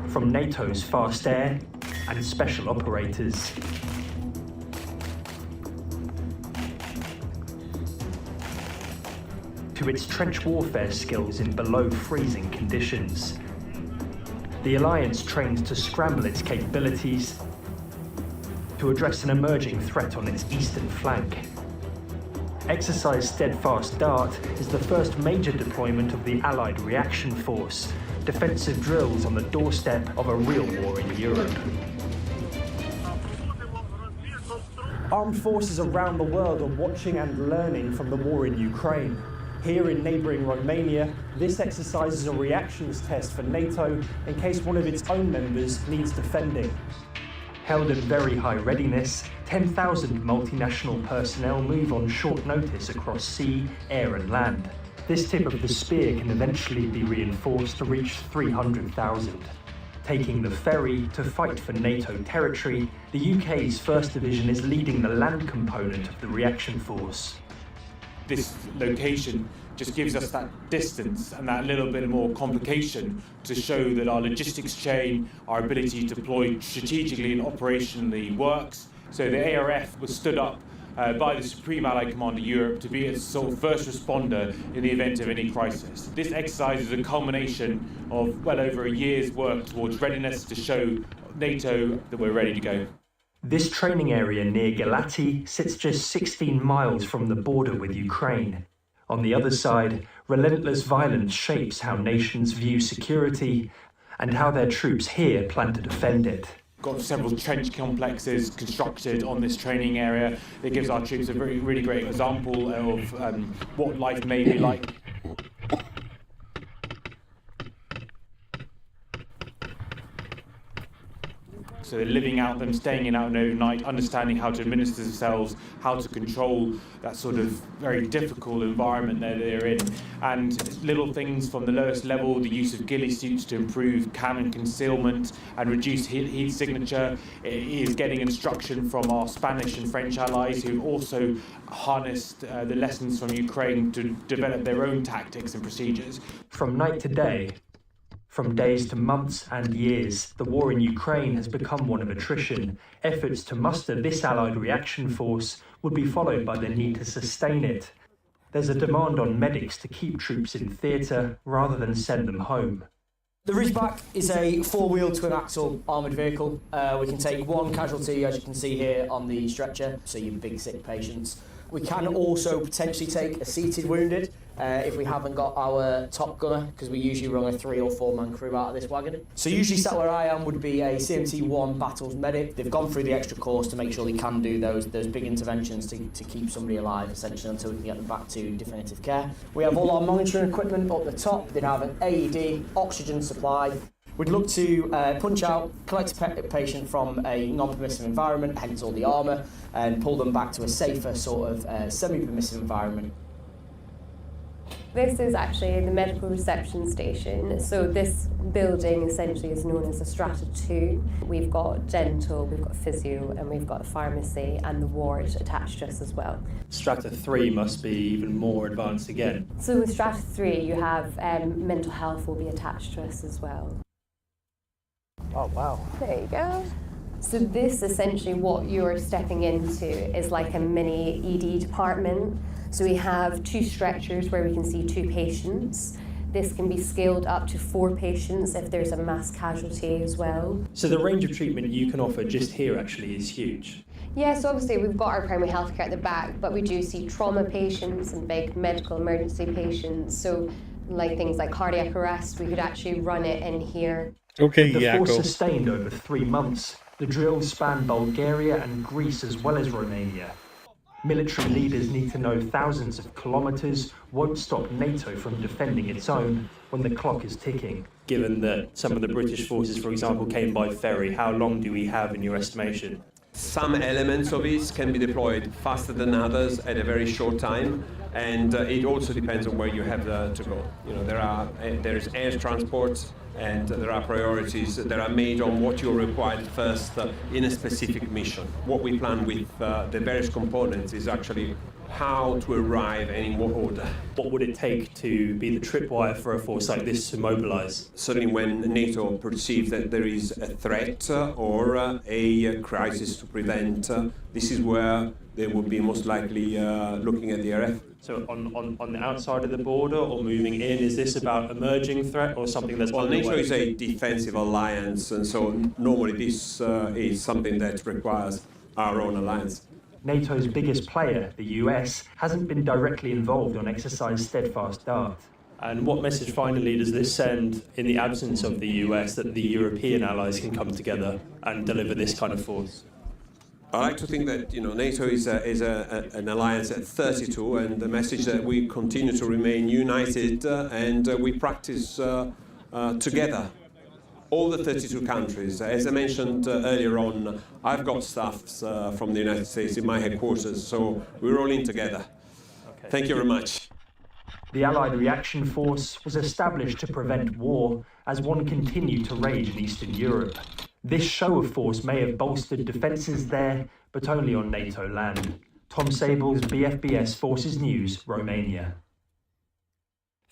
From NATO's fast air and special operators, to its trench warfare skills in below freezing conditions, the Alliance trained to scramble its capabilities to address an emerging threat on its eastern flank. Exercise Steadfast Dart is the first major deployment of the Allied Reaction Force, defensive drills on the doorstep of a real war in Europe. Armed forces around the world are watching and learning from the war in Ukraine. Here in neighbouring Romania, this exercise is a reactions test for NATO in case one of its own members needs defending. Held in very high readiness, 10,000 multinational personnel move on short notice across sea, air and land. This tip of the spear can eventually be reinforced to reach 300,000. Taking the ferry to fight for NATO territory, the UK's 1st Division is leading the land component of the reaction force. This location just gives us that distance and that little bit more complication to show that our logistics chain, our ability to deploy strategically and operationally works. So the ARF was stood up by the Supreme Allied Commander Europe to be a sort of first responder in the event of any crisis. This exercise is a culmination of well over a year's work towards readiness to show NATO that we're ready to go. This training area near Galati sits just 16 miles from the border with Ukraine. On the other side, relentless violence shapes how nations view security and how their troops here plan to defend it. Got several trench complexes constructed on this training area. It gives our troops a really great example of what life may be like. So they're living out them, staying in out overnight, understanding how to administer themselves, how to control that sort of very difficult environment that they're in. And little things from the lowest level, the use of ghillie suits to improve cannon concealment and reduce heat signature. It is getting instruction from our Spanish and French allies who've also harnessed the lessons from Ukraine to develop their own tactics and procedures. From night to day, from days to months and years, the war in Ukraine has become one of attrition. Efforts to muster this Allied reaction force would be followed by the need to sustain it. There's a demand on medics to keep troops in theatre rather than send them home. The Ridgeback is a four-wheel twin-axle armoured vehicle. We can take one casualty, as you can see here, on the stretcher, so your big sick patients. We can also potentially take a seated wounded if we haven't got our top gunner, because we usually run a 3 or 4 man crew out of this wagon. So usually sat where I am would be a CMT-1 battles medic. They've gone through the extra course to make sure they can do those big interventions to keep somebody alive, essentially, until we can get them back to definitive care. We have all our monitoring equipment up the top. They'd have an AED, oxygen supply. We'd look to punch out, collect a patient from a non-permissive environment, hence all the armour, and pull them back to a safer sort of semi-permissive environment. This is actually the medical reception station. So this building essentially is known as a Strata 2. We've got dental, we've got physio, and we've got a pharmacy and the ward attached to us as well. Strata 3 must be even more advanced again. So with Strata 3 you have mental health will be attached to us as well. Oh, wow. There you go. So this essentially what you're stepping into is like a mini ED department. So we have 2 stretchers where we can see 2 patients. This can be scaled up to 4 patients if there's a mass casualty as well. So the range of treatment you can offer just here actually is huge. Yes, obviously we've got our primary healthcare at the back, but we do see trauma patients and big medical emergency patients. So like things like cardiac arrest, we could actually run it in here. Okay, The force Yakko. sustained over 3 months. The drills span Bulgaria and Greece as well as Romania. Military leaders need to know thousands of kilometres won't stop NATO from defending its own when the clock is ticking. Given that some of the British forces, for example, came by ferry, how long do we have in your estimation? Some elements of it can be deployed faster than others at a very short time, and it also depends on where you have to go. You know, there is air transport, and there are priorities that are made on what you're required first in a specific mission. What we plan with the various components is actually how to arrive and in what order. What would it take to be the tripwire for a force like this to mobilise? Certainly when NATO perceives that there is a threat or a crisis to prevent, this is where they would be most likely looking at the RF. So on the outside of the border or moving in, is this about emerging threat or something that's Well, on the NATO way? is a defensive alliance, and so normally this is something that requires our own alliance. NATO's biggest player, the US, hasn't been directly involved on Exercise Steadfast Dart. And what message finally does this send in the absence of the US that the European allies can come together and deliver this kind of force? I like to think that NATO is an alliance at 32, and the message that we continue to remain united and we practice together. All the 32 countries. As I mentioned earlier on, I've got staff from the United States in my headquarters, so we're all in together. Okay. Thank you very much. The Allied Reaction Force was established to prevent war as one continued to rage in Eastern Europe. This show of force may have bolstered defences there, but only on NATO land. Tom Sable's BFBS Forces News, Romania.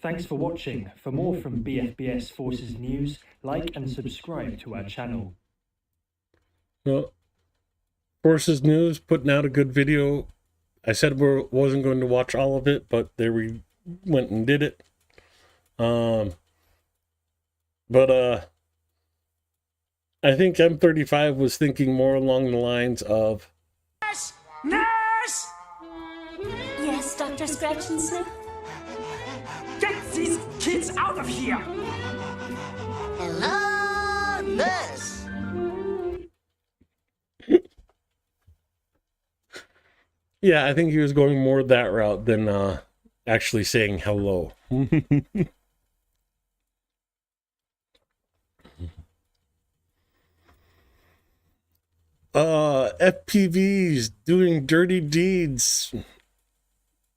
Thanks for watching. For more from BFBS Forces News, like and subscribe to our channel. Well, Forces News putting out a good video. I said we wasn't going to watch all of it, but there we went and did it. I think M35 was thinking more along the lines of, Nurse! Nurse! Yes, Dr. Scratch and Sniff? Get these kids out of here! Hello, nurse! yeah, I think he was going more that route than actually saying hello. FPVs doing dirty deeds.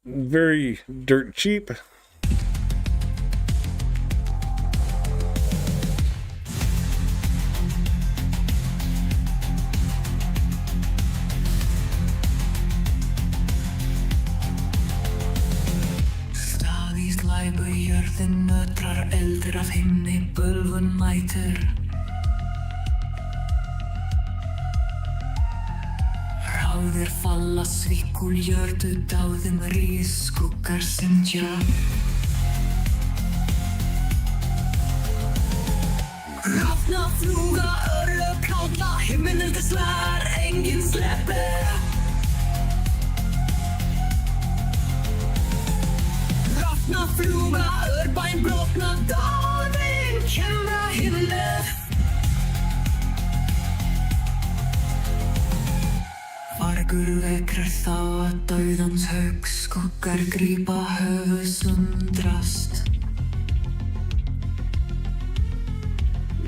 Very dirt cheap. Staðís læbu jörðin nötrar eldur af himni bölvun mætur. Ráðir falla svikul jörðu dáðum rís skuggar syndja. Rafna fluga örlög kalla himmelin til svär enginn släpper. Rafna fluga örbein brotna dáðin kemra himmelin. Vargur vekrar þá að dauðans högg skuggar grípa höfuð sundrast.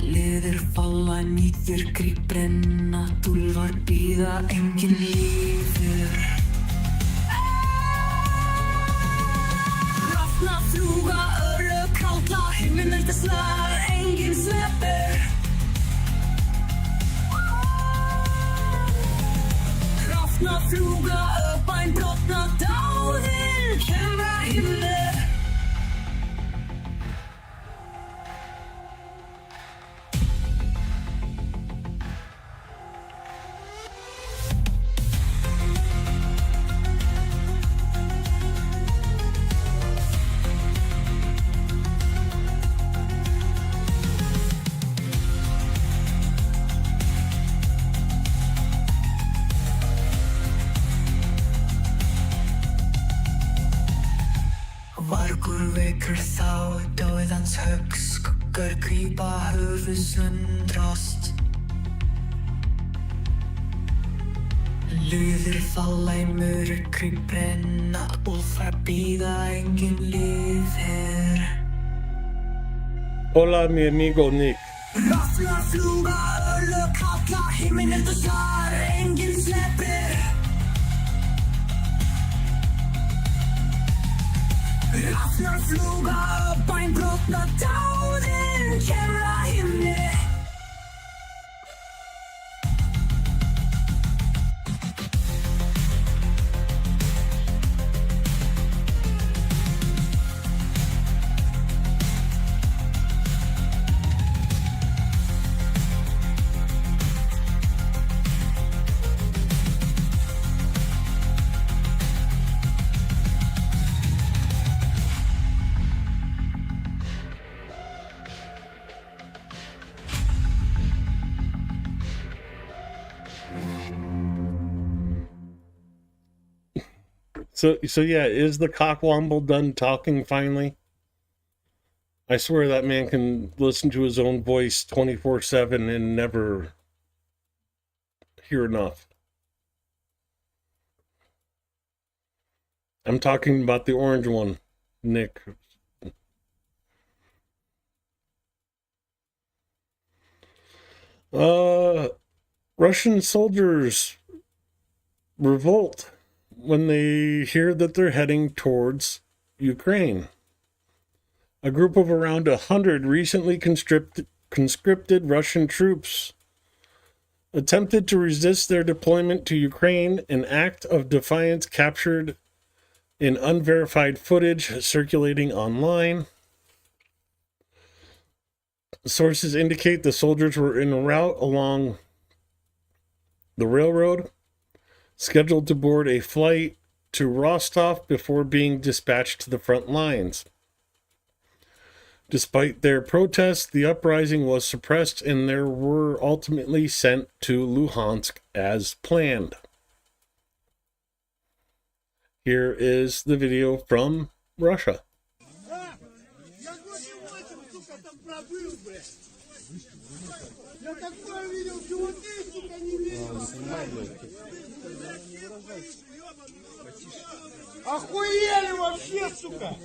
Liðir falla nýtir gríp brenna, dúlvar bíða engin lífur. Rafna fluga örlög kalla himmelin til svär enginn släpper. Rafna fluga örbein brotna dáðin kemra himmelin. Vargur vekrar þá dauðans högg skuggar grípa höfuð sundrast. Liðir falla í mörgri brenna, úlfar bíða engin lífir. Hola, mi amigo Nick. Rafna fluga örlög kalla himmelin til svär enginn släpper. Rafna fluga örbein brotna dáðin kemra himmelin. So yeah, is the cockwomble done talking finally? I swear that man can listen to his own voice 24/7 and never hear enough. I'm talking about the orange one, Nick. Russian soldiers revolt when they hear that they're heading towards Ukraine. A group of around 100 recently conscripted Russian troops attempted to resist their deployment to Ukraine, an act of defiance captured in unverified footage circulating online. Sources indicate the soldiers were en route along the railroad, scheduled to board a flight to Rostov before being dispatched to the front lines. Despite their protests, the uprising was suppressed and they were ultimately sent to Luhansk as planned. Here is the video from Russia. Охуели вообще, сука!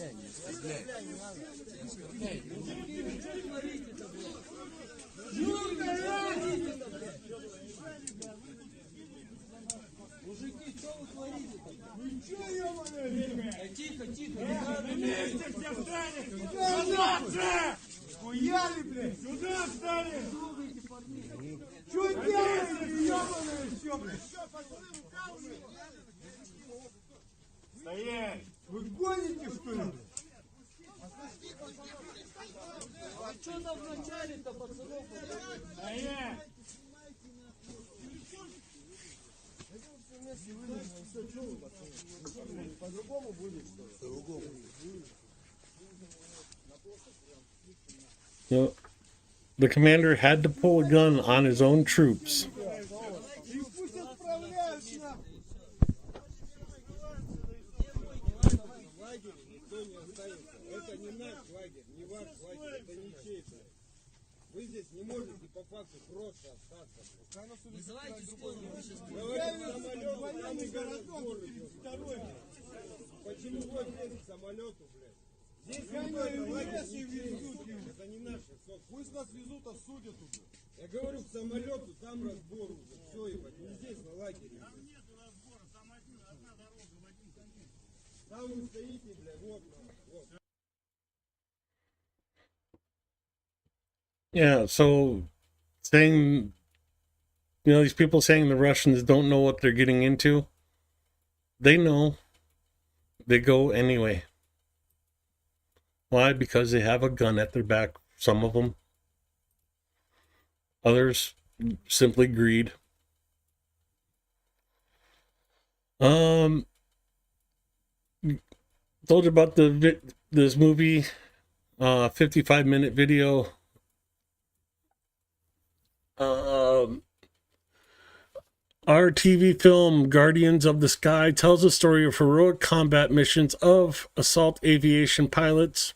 Мужики, что вы творите? Ничего, ё-моё! Тихо, тихо! Вместе все встали! Сюда встали! Хуяли, блядь! Сюда встали! Что делаете, ёбаные, все, блядь? Стоять! Вы гоните, что ли? А что там вначале-то, пацанов? Стоять! По-другому будет, что ли? По-другому. So, the commander had to pull a gun on his own troops. Вы здесь не можете по факту просто остаться. Вызывайте скорую. Почему вы едете к самолету, блядь? Здесь это не наши. Пусть нас везут, осудят уже. Я говорю, к самолету, там разбор уже. Все, ебать, не здесь, на лагере. Там нету разбора, там одна дорога в один конец. Там вы стоите, блядь, вот. Yeah, so saying, these people saying the Russians don't know what they're getting into, they know. They go anyway. Why? Because they have a gun at their back, some of them. Others, simply greed. Told you about this movie, 55-minute video. Our TV film, Guardians of the Sky, tells the story of heroic combat missions of assault aviation pilots.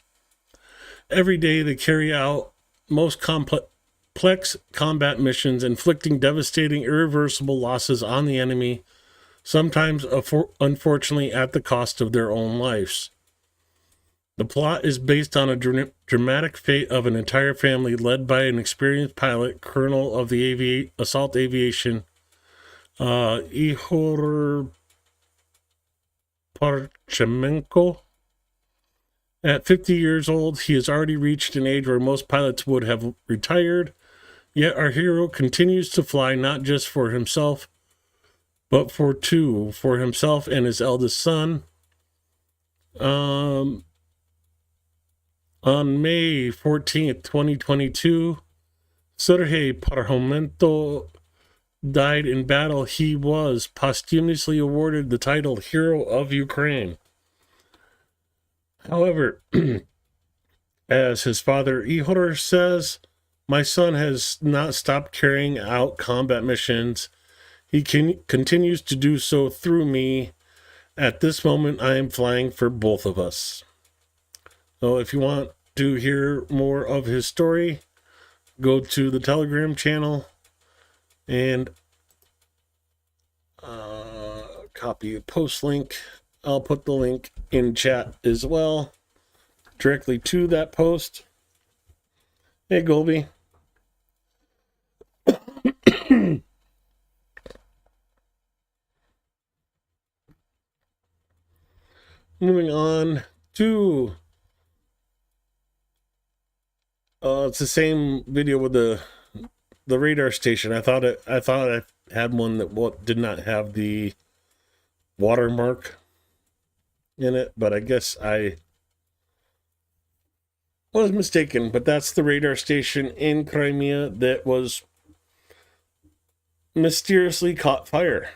Every day they carry out most complex combat missions, inflicting devastating, irreversible losses on the enemy, sometimes, unfortunately, at the cost of their own lives. The plot is based on a dramatic fate of an entire family led by an experienced pilot, colonel of the assault aviation, Ihor Parchemenko. At 50 years old, he has already reached an age where most pilots would have retired, yet our hero continues to fly not just for himself, but for himself and his eldest son. On May 14th, 2022, Sergei Parhomenko died in battle. He was posthumously awarded the title Hero of Ukraine. However, as his father Ihor says, my son has not stopped carrying out combat missions. He continues to do so through me. At this moment, I am flying for both of us. So if you want to hear more of his story, go to the Telegram channel and copy a post link. I'll put the link in chat as well, directly to that post. Hey, Golby. Moving on to It's the same video with the radar station. I thought I had one that did not have the watermark in it, but I guess I was mistaken. But that's the radar station in Crimea that was mysteriously caught fire.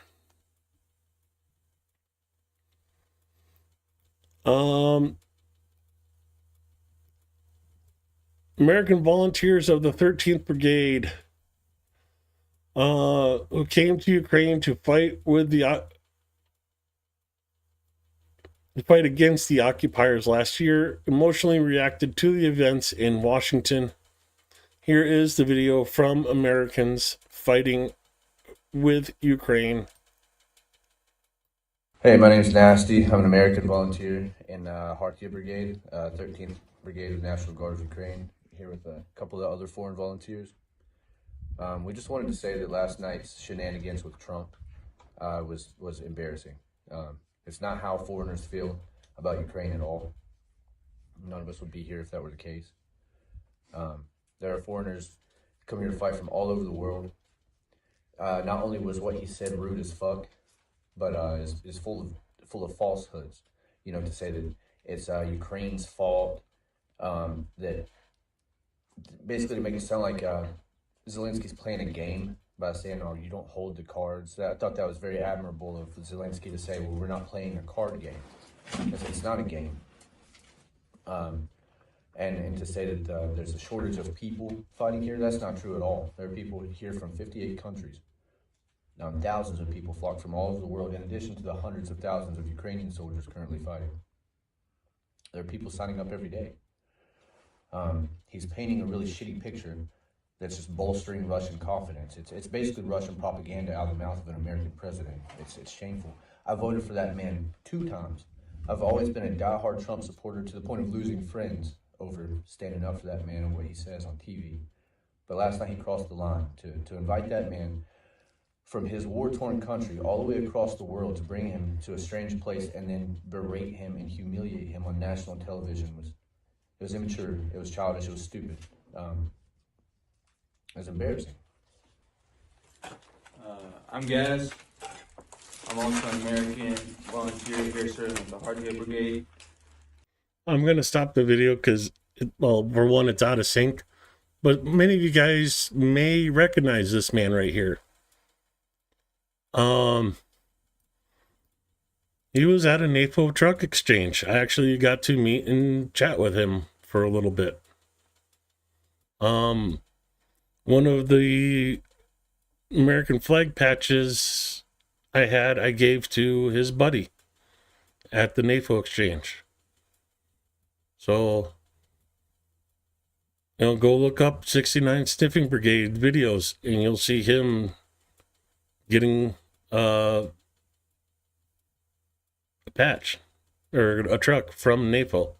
American volunteers of the 13th Brigade who came to Ukraine to fight against the occupiers last year emotionally reacted to the events in Washington. Here is the video from Americans fighting with Ukraine. Hey, my name's Nasty. I'm an American volunteer in Harkia Brigade, 13th Brigade of National Guard of Ukraine, here with a couple of other foreign volunteers. We just wanted to say that last night's shenanigans with Trump was embarrassing. It's not how foreigners feel about Ukraine at all. None of us would be here if that were the case. There are foreigners come here to fight from all over the world. Not only was what he said rude as fuck, but is full of falsehoods. You know, to say that it's Ukraine's fault, that basically to make it sound like Zelensky's playing a game by saying, "Oh, you don't hold the cards." I thought that was very admirable of Zelensky to say, "Well, we're not playing a card game." It's not a game. And to say that there's a shortage of people fighting here, that's not true at all. There are people here from 58 countries. Now, thousands of people flock from all over the world, in addition to the hundreds of thousands of Ukrainian soldiers currently fighting. There are people signing up every day. He's painting a really shitty picture that's just bolstering Russian confidence. It's basically Russian propaganda out of the mouth of an American president. It's shameful. I voted for that man 2 times. I've always been a diehard Trump supporter to the point of losing friends over standing up for that man and what he says on TV. But last night he crossed the line. To invite that man from his war-torn country all the way across the world to bring him to a strange place and then berate him and humiliate him on national television was immature, it was childish, it was stupid. It was embarrassing. I'm Gaz. I'm also an American volunteer here serving with the Hartia Brigade. I'm going to stop the video because, well, for one, it's out of sync. But many of you guys may recognize this man right here. He was at a NATO truck exchange. I actually got to meet and chat with him for a little bit. One of the American flag patches I gave to his buddy at the NATO exchange. So, go look up 69 Sniffing Brigade videos and you'll see him getting a patch or a truck from NATO.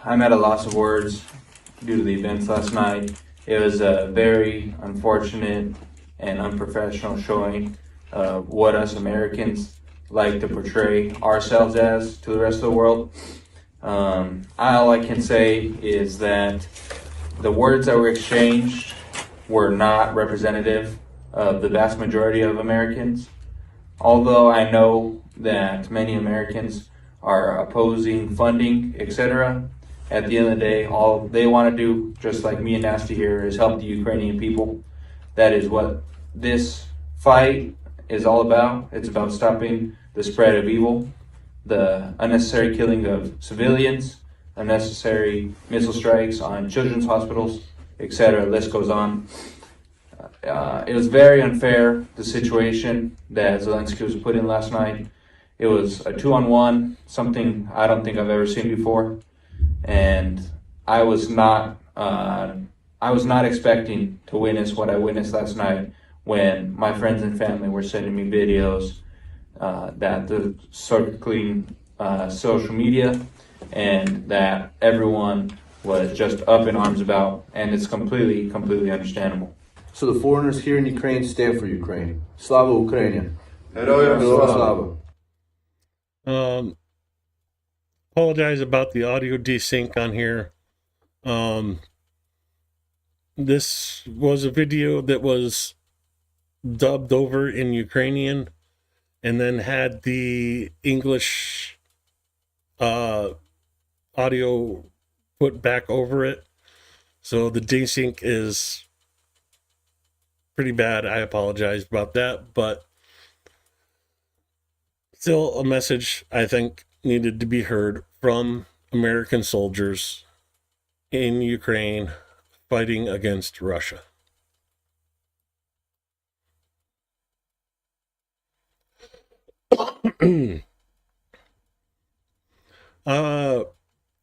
I'm at a loss of words due to the events last night. It was a very unfortunate and unprofessional showing of what us Americans like to portray ourselves as to the rest of the world. All I can say is that the words that were exchanged were not representative of the vast majority of Americans. Although I know that many Americans are opposing funding, etc., at the end of the day, all they want to do, just like me and Nasty here, is help the Ukrainian people. That is what this fight is all about. It's about stopping the spread of evil, the unnecessary killing of civilians, unnecessary missile strikes on children's hospitals, etc. The list goes on. It was very unfair, the situation that Zelensky was put in last night. It was a 2-on-1, something I don't think I've ever seen before. And I was not expecting to witness what I witnessed last night when my friends and family were sending me videos that the circling social media, and that everyone was just up in arms about, and it's completely understandable. So the foreigners here in Ukraine stand for Ukraine. Slava Ukraini. Героям слава. Apologize about the audio desync on here. This was a video that was dubbed over in Ukrainian and then had the English audio put back over it. So the desync is pretty bad. I apologize about that, but still a message I think needed to be heard from American soldiers in Ukraine fighting against Russia.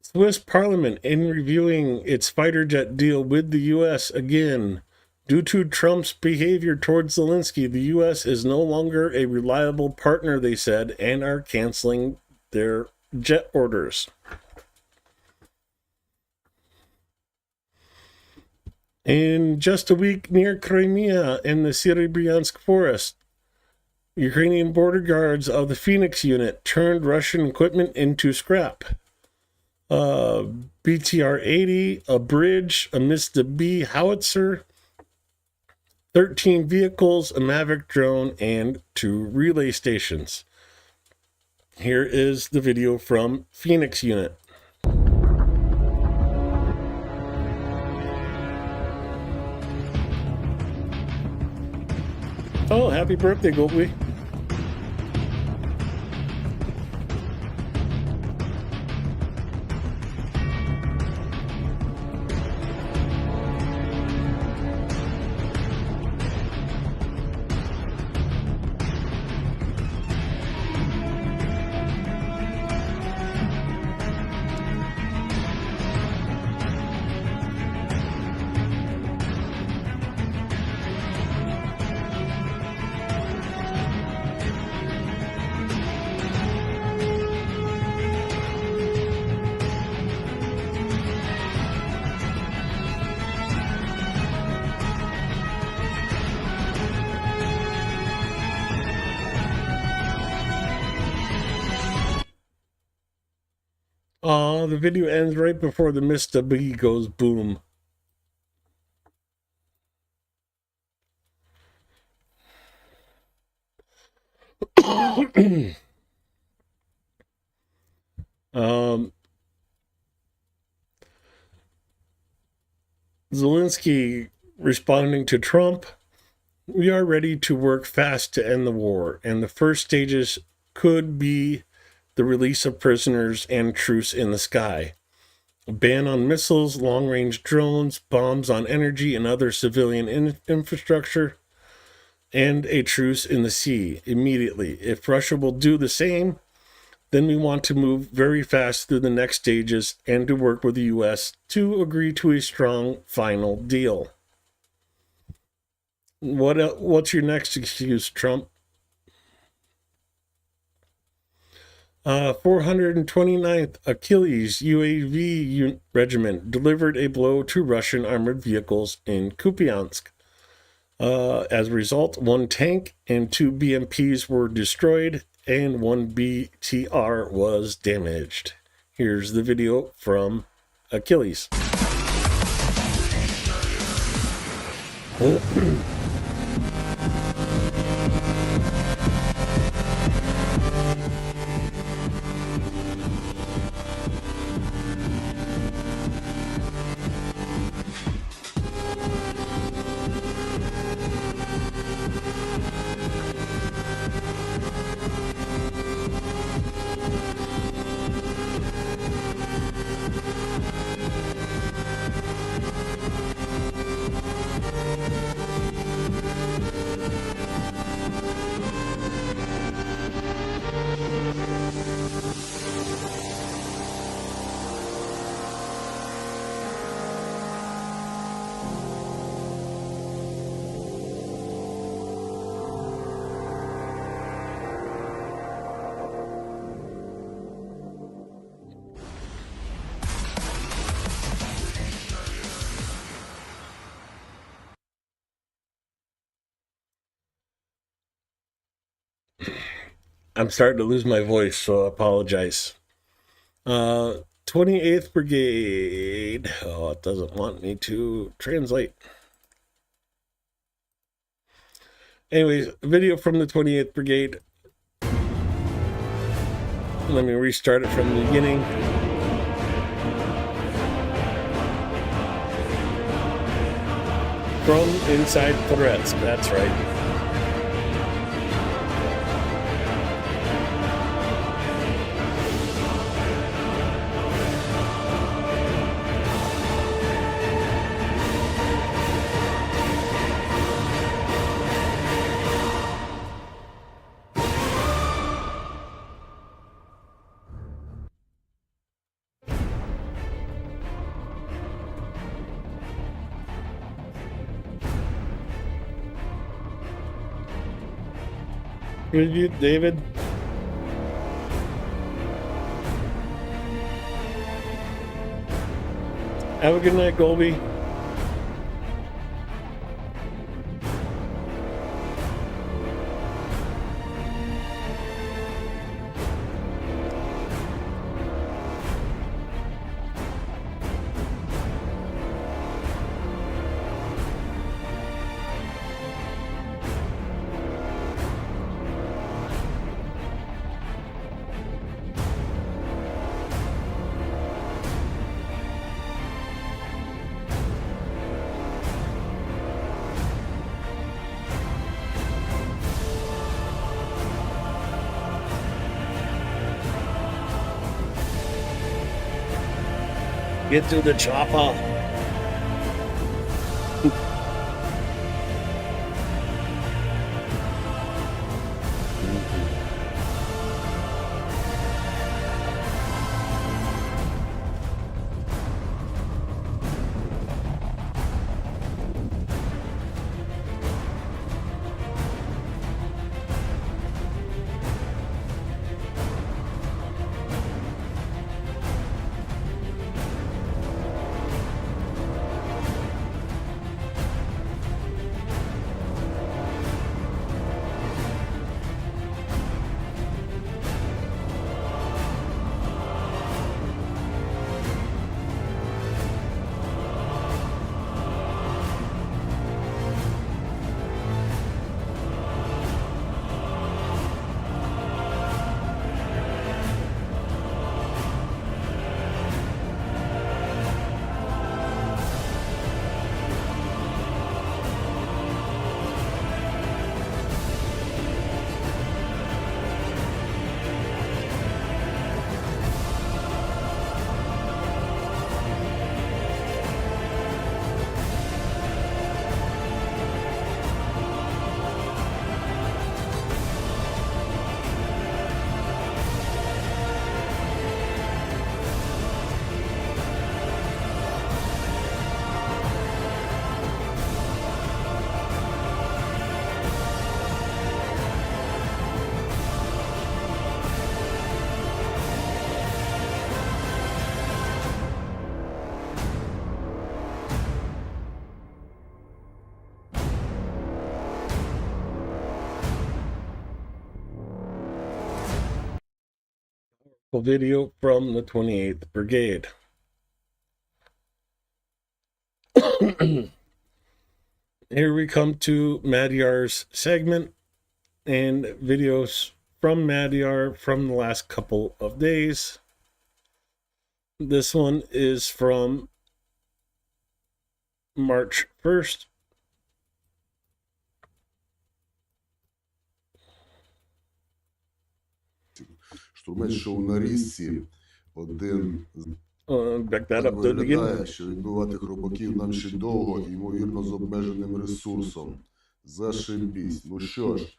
Swiss Parliament in reviewing its fighter jet deal with the U.S. again. Due to Trump's behavior towards Zelensky, the U.S. is no longer a reliable partner, they said, and are canceling their jet orders. In just a week near Crimea in the Serebryantsk forest, Ukrainian border guards of the Phoenix unit turned Russian equipment into scrap. BTR-80, a bridge, a Mista-B howitzer, 13 vehicles, a Mavic drone, and 2 relay stations. Here is the video from Phoenix unit. Oh, happy birthday, Goldie. The video ends right before the Mista B goes boom. Zelensky responding to Trump, we are ready to work fast to end the war, and the first stages could be the release of prisoners and truce in the sky. A ban on missiles, long-range drones, bombs on energy and other civilian infrastructure, and a truce in the sea immediately. If Russia will do the same, then we want to move very fast through the next stages and to work with the U.S. to agree to a strong final deal. What's your next excuse, Trump? 429th Achilles UAV Regiment delivered a blow to Russian armored vehicles in Kupiansk. As a result, 1 tank and 2 BMPs were destroyed and 1 BTR was damaged. Here's the video from Achilles. I'm starting to lose my voice, so I apologize. 28th Brigade. Oh, it doesn't want me to translate. Anyways, video from the 28th Brigade. Let me restart it from the beginning. From inside threats, that's right. Review, David. Have a good night, Colby. Get to the chopper. Video from the 28th Brigade. Here we come to Madhyar's segment and videos from Madhyar from the last couple of days. This one is from March 1st. Штурмець шоу на річці. Один виглядає, що відбивати хробаків нам ще довго, ймовірно, з обмеженим ресурсом. Зашибісь. Ну що ж,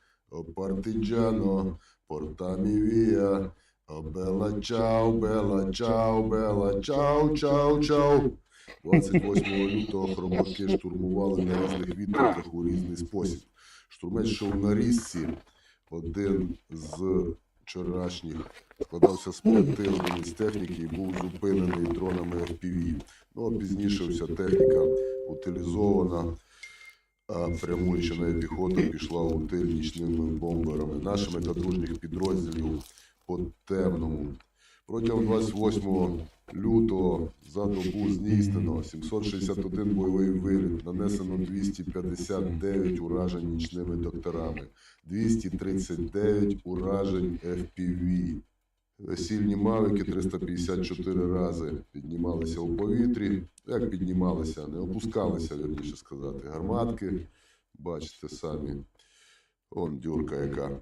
партиджано, портамі вія, бела чау, бела чау, бела чау, чау, чау. 28 лютого хробаки штурмували на різних відтинках у різний спосіб. Штурмець шоу на річці. Один з вчорашніх складався з 5 одиниць техніки і був зупинений дронами FPV. Ну, а пізніше вся техніка утилізована, а прямуюча піхота пішла у тил нічними бомберами нашими та дружніх підрозділів по темному. Протягом 28 лютого за добу здійснено 761 бойовий виліт, нанесено 259 уражень нічними докторами, 239 уражень FPV. Весільні мавіки 354 рази піднімалися у повітрі. Як піднімалися? Не опускалися, вірніше сказати. Гарматки, бачите самі, он дюрка яка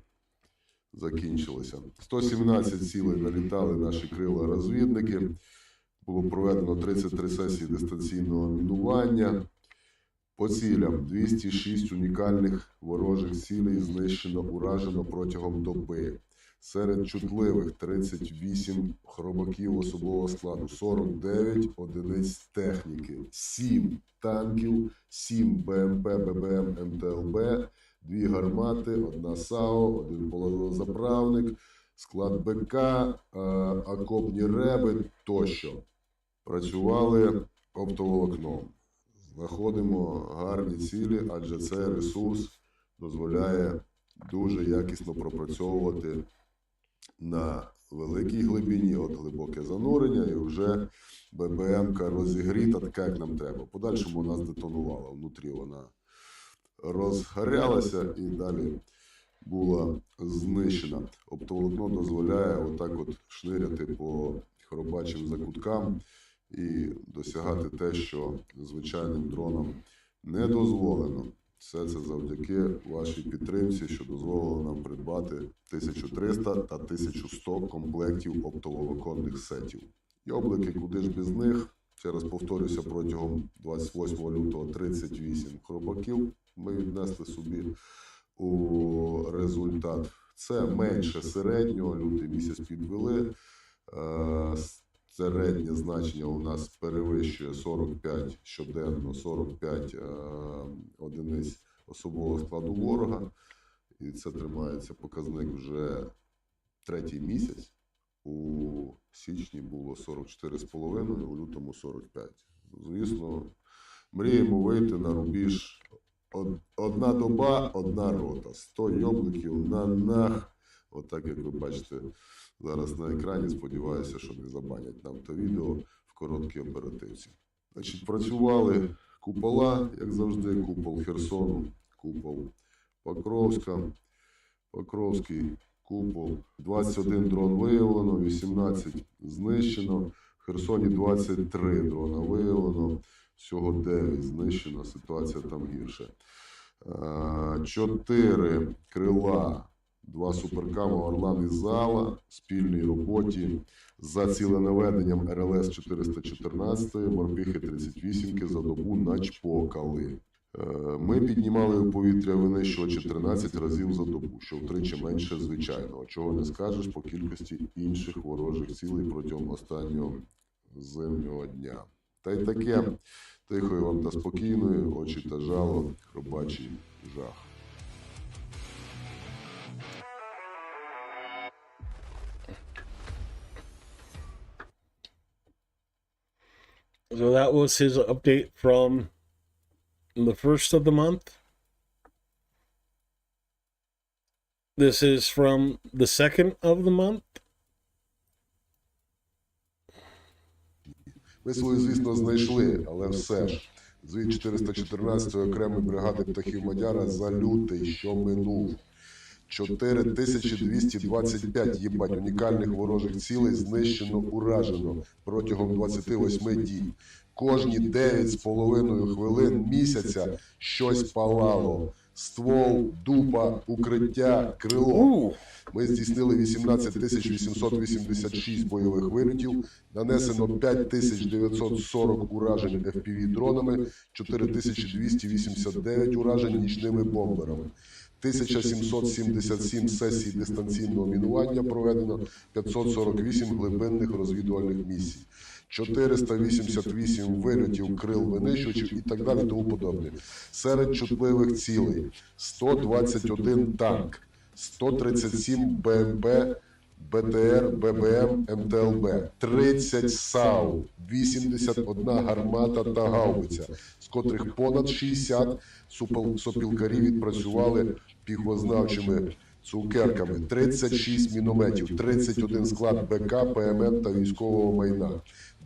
закінчилася. 117 цілей налітали наші крила-розвідники. Було проведено 33 сесії дистанційного мінування. По цілям 206 унікальних ворожих цілей знищено, уражено протягом доби. Серед чутливих 38 хробаків особового складу, 49 одиниць техніки, 7 танків, 7 БМП, ББМ, МТЛБ, 2 гармати, 1 САУ, 1 полозаправник, склад БК, окопні реби тощо. Працювали оптоволокном. Знаходимо гарні цілі, адже цей ресурс дозволяє дуже якісно пропрацьовувати на великій глибині, от глибоке занурення, і вже ББМ-ка розігріта, така, як нам треба. В подальшому нас детонувала, внутрі вона розгорялася і далі була знищена. Оптоволокно дозволяє отак от шниряти по хробачим закуткам і досягати те, що звичайним дронам не дозволено. Все це завдяки вашій підтримці, що дозволило нам придбати 1300 та 1100 комплектів оптоволоконних сетів. Йоблики, куди ж без них? Ще раз повторюся, протягом 28 лютого 38 хробаків ми віднесли собі у результат. Це менше середнього, лютий місяць підвели. Середнє значення у нас перевищує 45 щоденно, 45 одиниць особового складу ворога. І це тримається показник вже третій місяць. У січні було 44,5, у лютому 45. Звісно, мріємо вийти на рубіж одна доба, одна рота. 100 йобликів на нах. Отак, як ви бачите зараз на екрані, сподіваюся, що не забанять нам то відео в короткій оперативці. Значить, працювали купола, як завжди, купол Херсону, купол Покровська, Покровський купол. 21 дрон виявлено, 18 знищено. В Херсоні 23 дрона виявлено, всього 9 знищено, ситуація там гірша. 4 крила, 2 суперкама Орлан і Зала в спільній роботі за ціленаведенням РЛС-414, морпіхи 38 за добу начпокали. Ми піднімали у повітря винищувачі 13 разів за добу, що втричі менше звичайного. Чого не скажеш по кількості інших ворожих цілей протягом останнього зимнього дня. Та й таке, тихої вам та спокійної, очі та жало, хробачий жах. So that was his update from the first of the month. This is from the second of the month. Ми свою, звісно, знайшли, але все ж. Звіт 414-ї окремої бригади птахів Мадяра за лютий, що минув. 4225 їбать унікальних ворожих цілей знищено, уражено протягом 28 діб. Кожні 9,5 хвилин місяця щось палало. Ствол, дупа, укриття, крило. Ми здійснили 18 886 бойових вильотів, нанесено 5940 уражень FPV-дронами, 4289 уражень нічними бомберами. 1777 сесій дистанційного мінування проведено, 548 глибинних розвідувальних місій, 488 вильотів крил винищувачів і так далі тому подобне. Серед чутливих цілей 121 танк, 137 БМП, БТР, ББМ, МТЛБ, 30 САУ, 81 гармата та гаубиця, з котрих понад 60 сопілкарі відпрацювали піхвознавчими цукерками, 36 мінометів, 31 склад БК, ПМН та військового майна,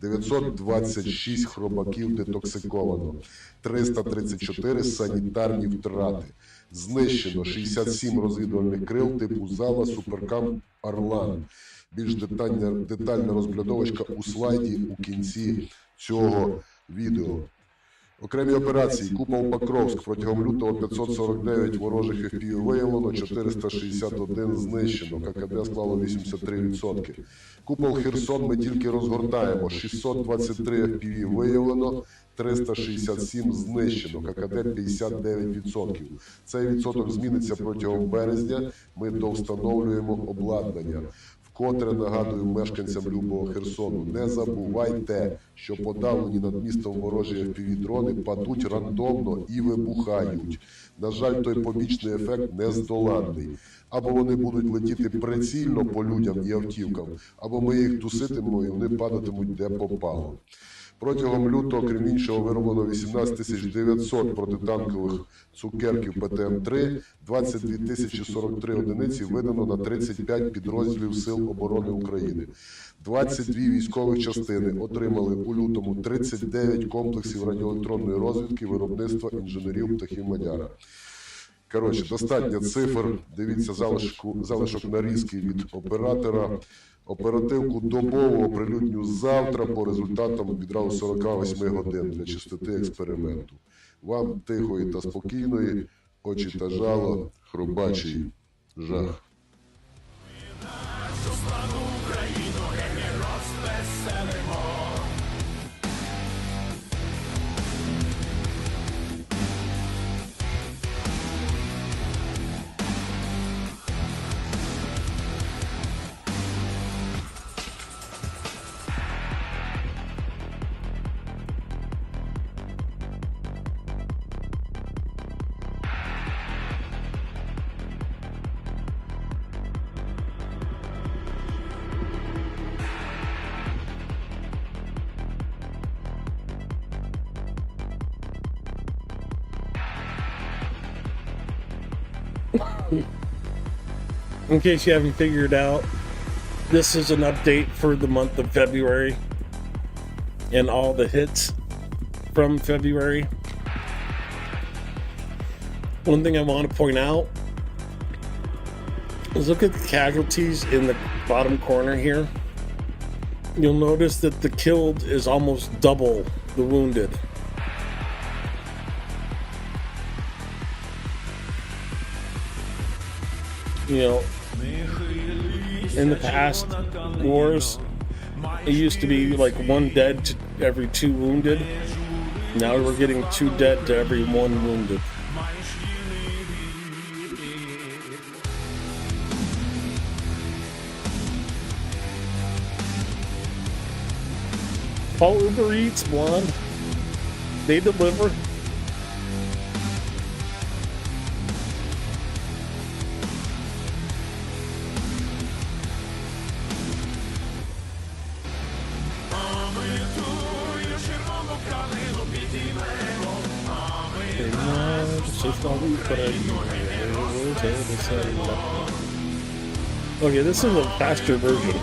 926 хробаків детоксиковано, 334 санітарні втрати. Знищено 67 розвідувальних крил типу «Зала», «Суперкам», «Орлан». Більш детальна розглядовочка у слайді у кінці цього відео. Окремі операції. Купол Покровськ. Протягом лютого 549 ворожих FPV виявлено, 461 знищено. ККД склало 83%. Купол Херсон ми тільки розгортаємо. 623 FPV виявлено, 367 знищено. ККД 59%. Цей відсоток зміниться протягом березня. Ми довстановлюємо обладнання. Вкотре нагадую мешканцям любого Херсону, не забувайте, що подавлені над містом ворожі FPV-дрони падуть рандомно і вибухають. На жаль, той побічний ефект нездоланний. Або вони будуть летіти прицільно по людям і автівкам, або ми їх туситимемо і вони падатимуть де попало. Протягом лютого, крім іншого, вироблено 18 900 протитанкових цукерків ПТМ-3, 22 043 одиниці видано на 35 підрозділів Сил оборони України. 22 військових частини отримали у лютому 39 комплексів радіоелектронної розвідки виробництва інженерів птахів Мадяра. Коротше, достатньо цифр, дивіться залишок нарізки від оператора. Оперативку добово оприлюдню завтра по результатам відразу 48 годин для чистоти експерименту. Вам тихої та спокійної, очі та жало, хробачий жах. In case you haven't figured out, this is an update for the month of February and all the hits from February. One thing I want to point out is look at the casualties in the bottom corner here. You'll notice that the killed is almost double the wounded. You know, in the past wars, it used to be like 1 dead to every 2 wounded. Now we're getting 2 dead to every 1 wounded. All Uber Eats, Blonde. They deliver. Okay, this is a faster version.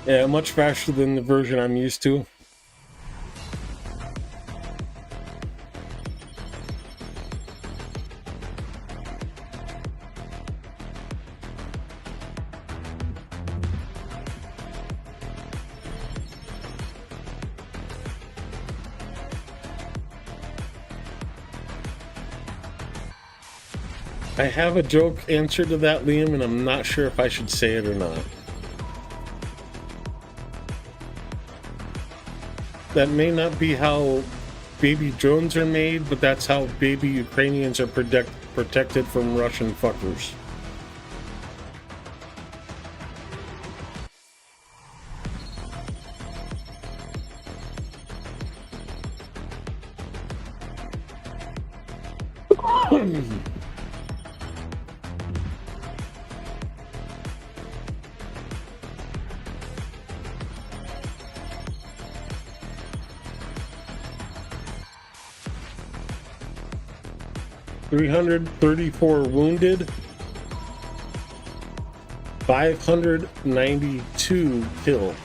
Yeah, much faster than the version I'm used to. I have a joke answer to that, Liam, and I'm not sure if I should say it or not. That may not be how baby drones are made, but that's how baby Ukrainians are protected from Russian fuckers. $334 wounded, 592 killed.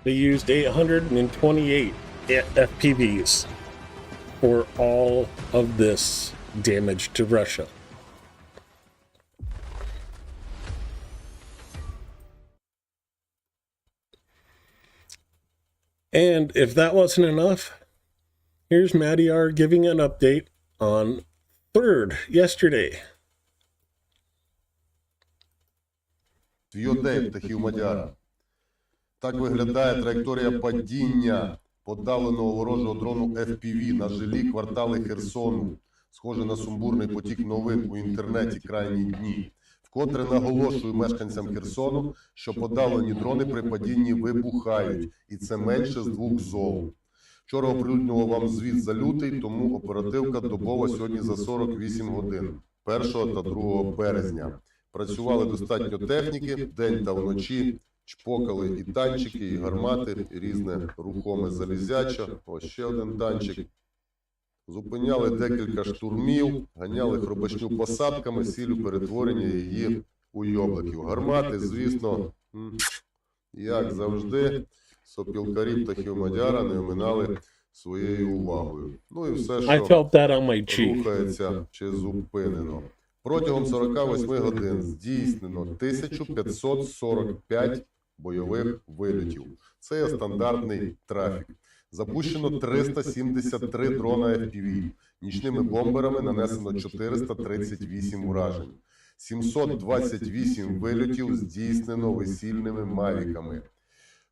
They used 828 FPVs for all of this damage to Russia. And if that wasn't enough, here's AAR giving an update on 3rd, yesterday. Свій птахів Мадяра. Так виглядає траєкторія падіння подавленого ворожого дрону FPV на жилі квартали Херсону. Схоже на сумбурний потік новин у інтернеті крайні дні. Вкотре наголошую мешканцям Херсону, що подавлені дрони при падінні вибухають, і це менше з 2 зол. Вчора оприлюднював вам звіт за лютий, тому оперативка добова сьогодні за 48 годин, 1 та 2 березня. Працювали достатньо техніки, день та вночі, чпокали і танчики, і гармати, і різне рухоме залізяча. Ось ще один танчик. Зупиняли декілька штурмів, ганяли хробачню посадками з ціллю перетворення її у йобликів. Гармати, звісно, як завжди, сопілкарі птахів Мадяра не оминали своєю увагою. Ну і все, що рухається чи зупинено. Протягом 48 годин здійснено 1545 бойових вильотів. Це є стандартний трафік. Запущено 373 дрона FPV. Нічними бомберами нанесено 438 уражень. 728 вильотів здійснено весільними мавіками.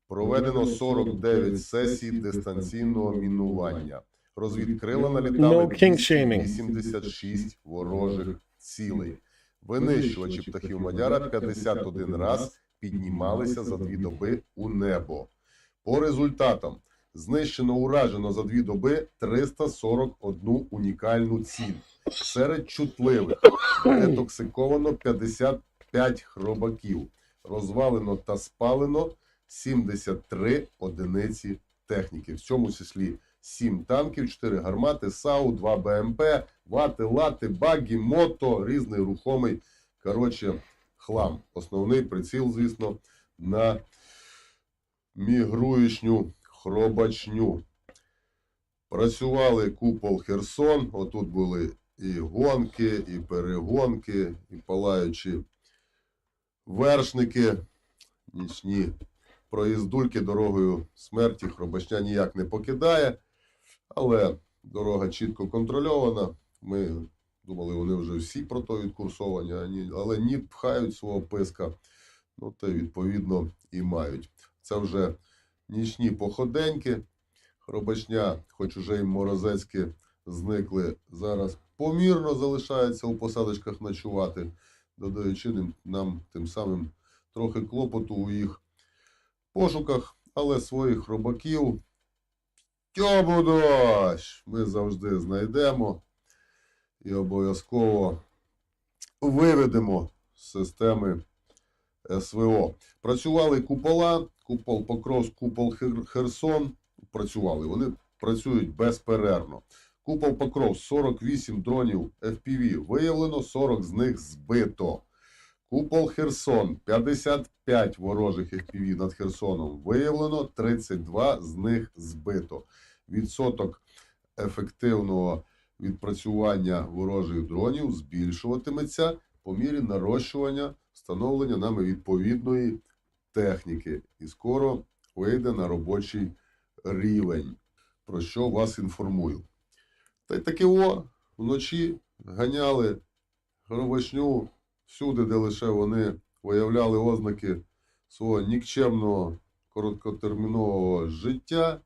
Проведено 49 сесій дистанційного мінування. Розвідкрила налітали 286 ворожих цілей. Винищувачі птахів Мадяра 51 раз піднімалися за 2 доби у небо. По результатам знищено уражено за 2 доби 341 унікальну ціль. Серед чутливих детоксиковано 55 хробаків. Розвалено та спалено 73 одиниці техніки. В цьому числі 7 танків, 4 гармати, САУ, 2 БМП, вати, лати, багі, мото, різний рухомий, хлам. Основний приціл, звісно, на мігруючню хробачню. Працювали купол Херсон, отут були і гонки, і перегонки, і палаючі вершники, нічні проїздульки дорогою смерті хробачня ніяк не покидає, але дорога чітко контрольована. Ми думали, вони вже всі про то відкурсовані, але ні, пхають свого писка, ну то відповідно і мають. Це вже нічні походеньки. Хробачня, хоч уже і морозецькі зникли, зараз помірно залишаються у посадочках ночувати, додаючи нам тим самим трохи клопоту у їх пошуках, але своїх хробаків тьобудощ ми завжди знайдемо і обов'язково виведемо з системи СВО. Працювали купола, купол Покровськ, купол Херсон, працювали, вони працюють безперервно. Купол Покровськ, 48 дронів FPV виявлено, 40 з них збито. Купол Херсон, 55 ворожих FPV над Херсоном виявлено, 32 з них збито. Відсоток ефективного відпрацювання ворожих дронів збільшуватиметься по мірі нарощування, встановлення нами відповідної техніки. І скоро вийде на робочий рівень, про що вас інформую. Та й таки вночі ганяли громовичню всюди, де лише вони виявляли ознаки свого нікчемного короткотермінового життя.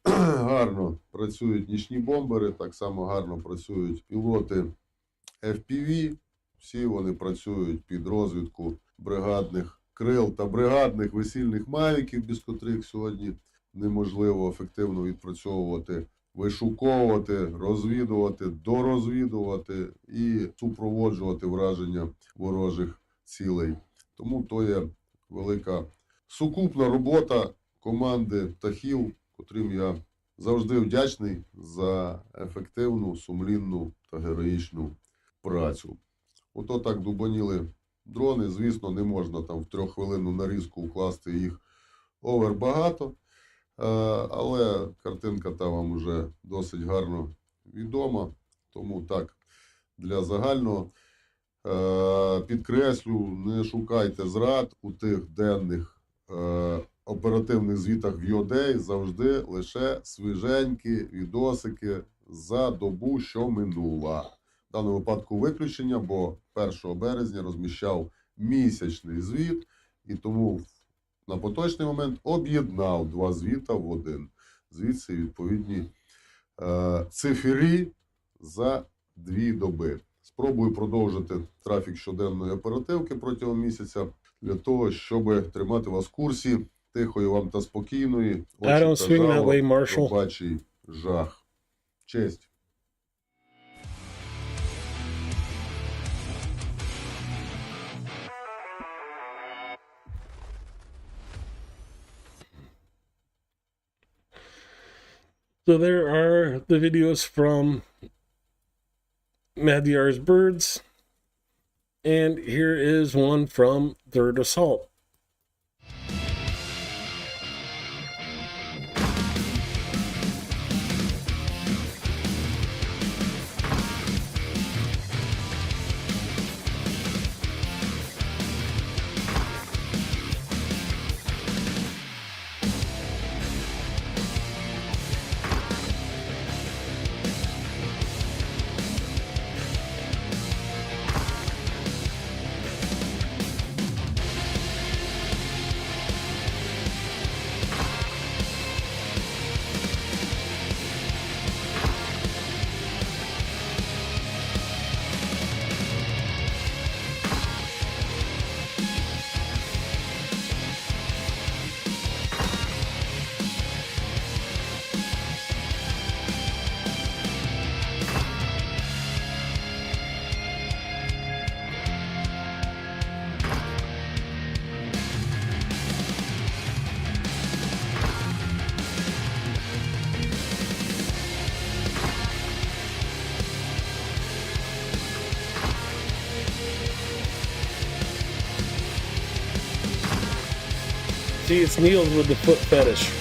Гарно працюють нічні бомбери, так само гарно працюють пілоти FPV. Всі вони працюють під розвідку бригадних крил та бригадних весільних мавіків, без котрих сьогодні неможливо ефективно відпрацьовувати, вишуковувати, розвідувати, дорозвідувати і супроводжувати враження ворожих цілей. Тому то є велика сукупна робота команди птахів, котрим я завжди вдячний за ефективну, сумлінну та героїчну працю. Ото так дубаніли дрони. Звісно, не можна там в 3-хвилинну нарізку вкласти їх овербагато, але картинка та вам уже досить гарно відома. Тому так, для загального підкреслю, не шукайте зрад у тих денних оперативних звітах в Йодей, завжди лише свіженькі відосики за добу, що минула. В даному випадку виключення, бо 1 березня розміщав місячний звіт, і тому на поточний момент об'єднав 2 звіта в один. Звідси відповідні цифри за 2 доби. Спробую продовжити трафік щоденної оперативки протягом місяця, для того, щоб тримати вас в курсі тихої вам та спокійної, очі та жало, собачий жах. Честь. So there are the videos from Madhyar's birds. And here is one from 3rd Assault. See, it's Neil's with the foot fetish.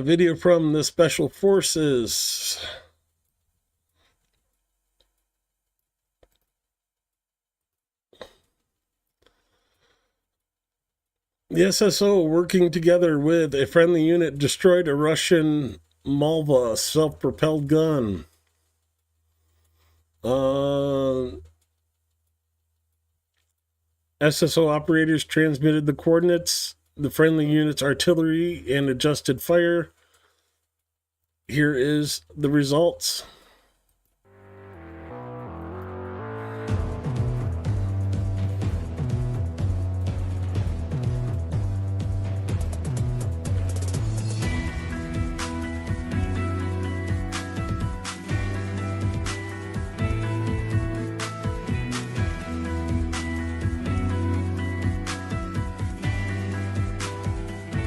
Video from the Special Forces. The SSO, working together with a friendly unit, destroyed a Russian Malva self-propelled gun. SSO operators transmitted the coordinates, the friendly unit's artillery, and adjusted fire. Here is the results.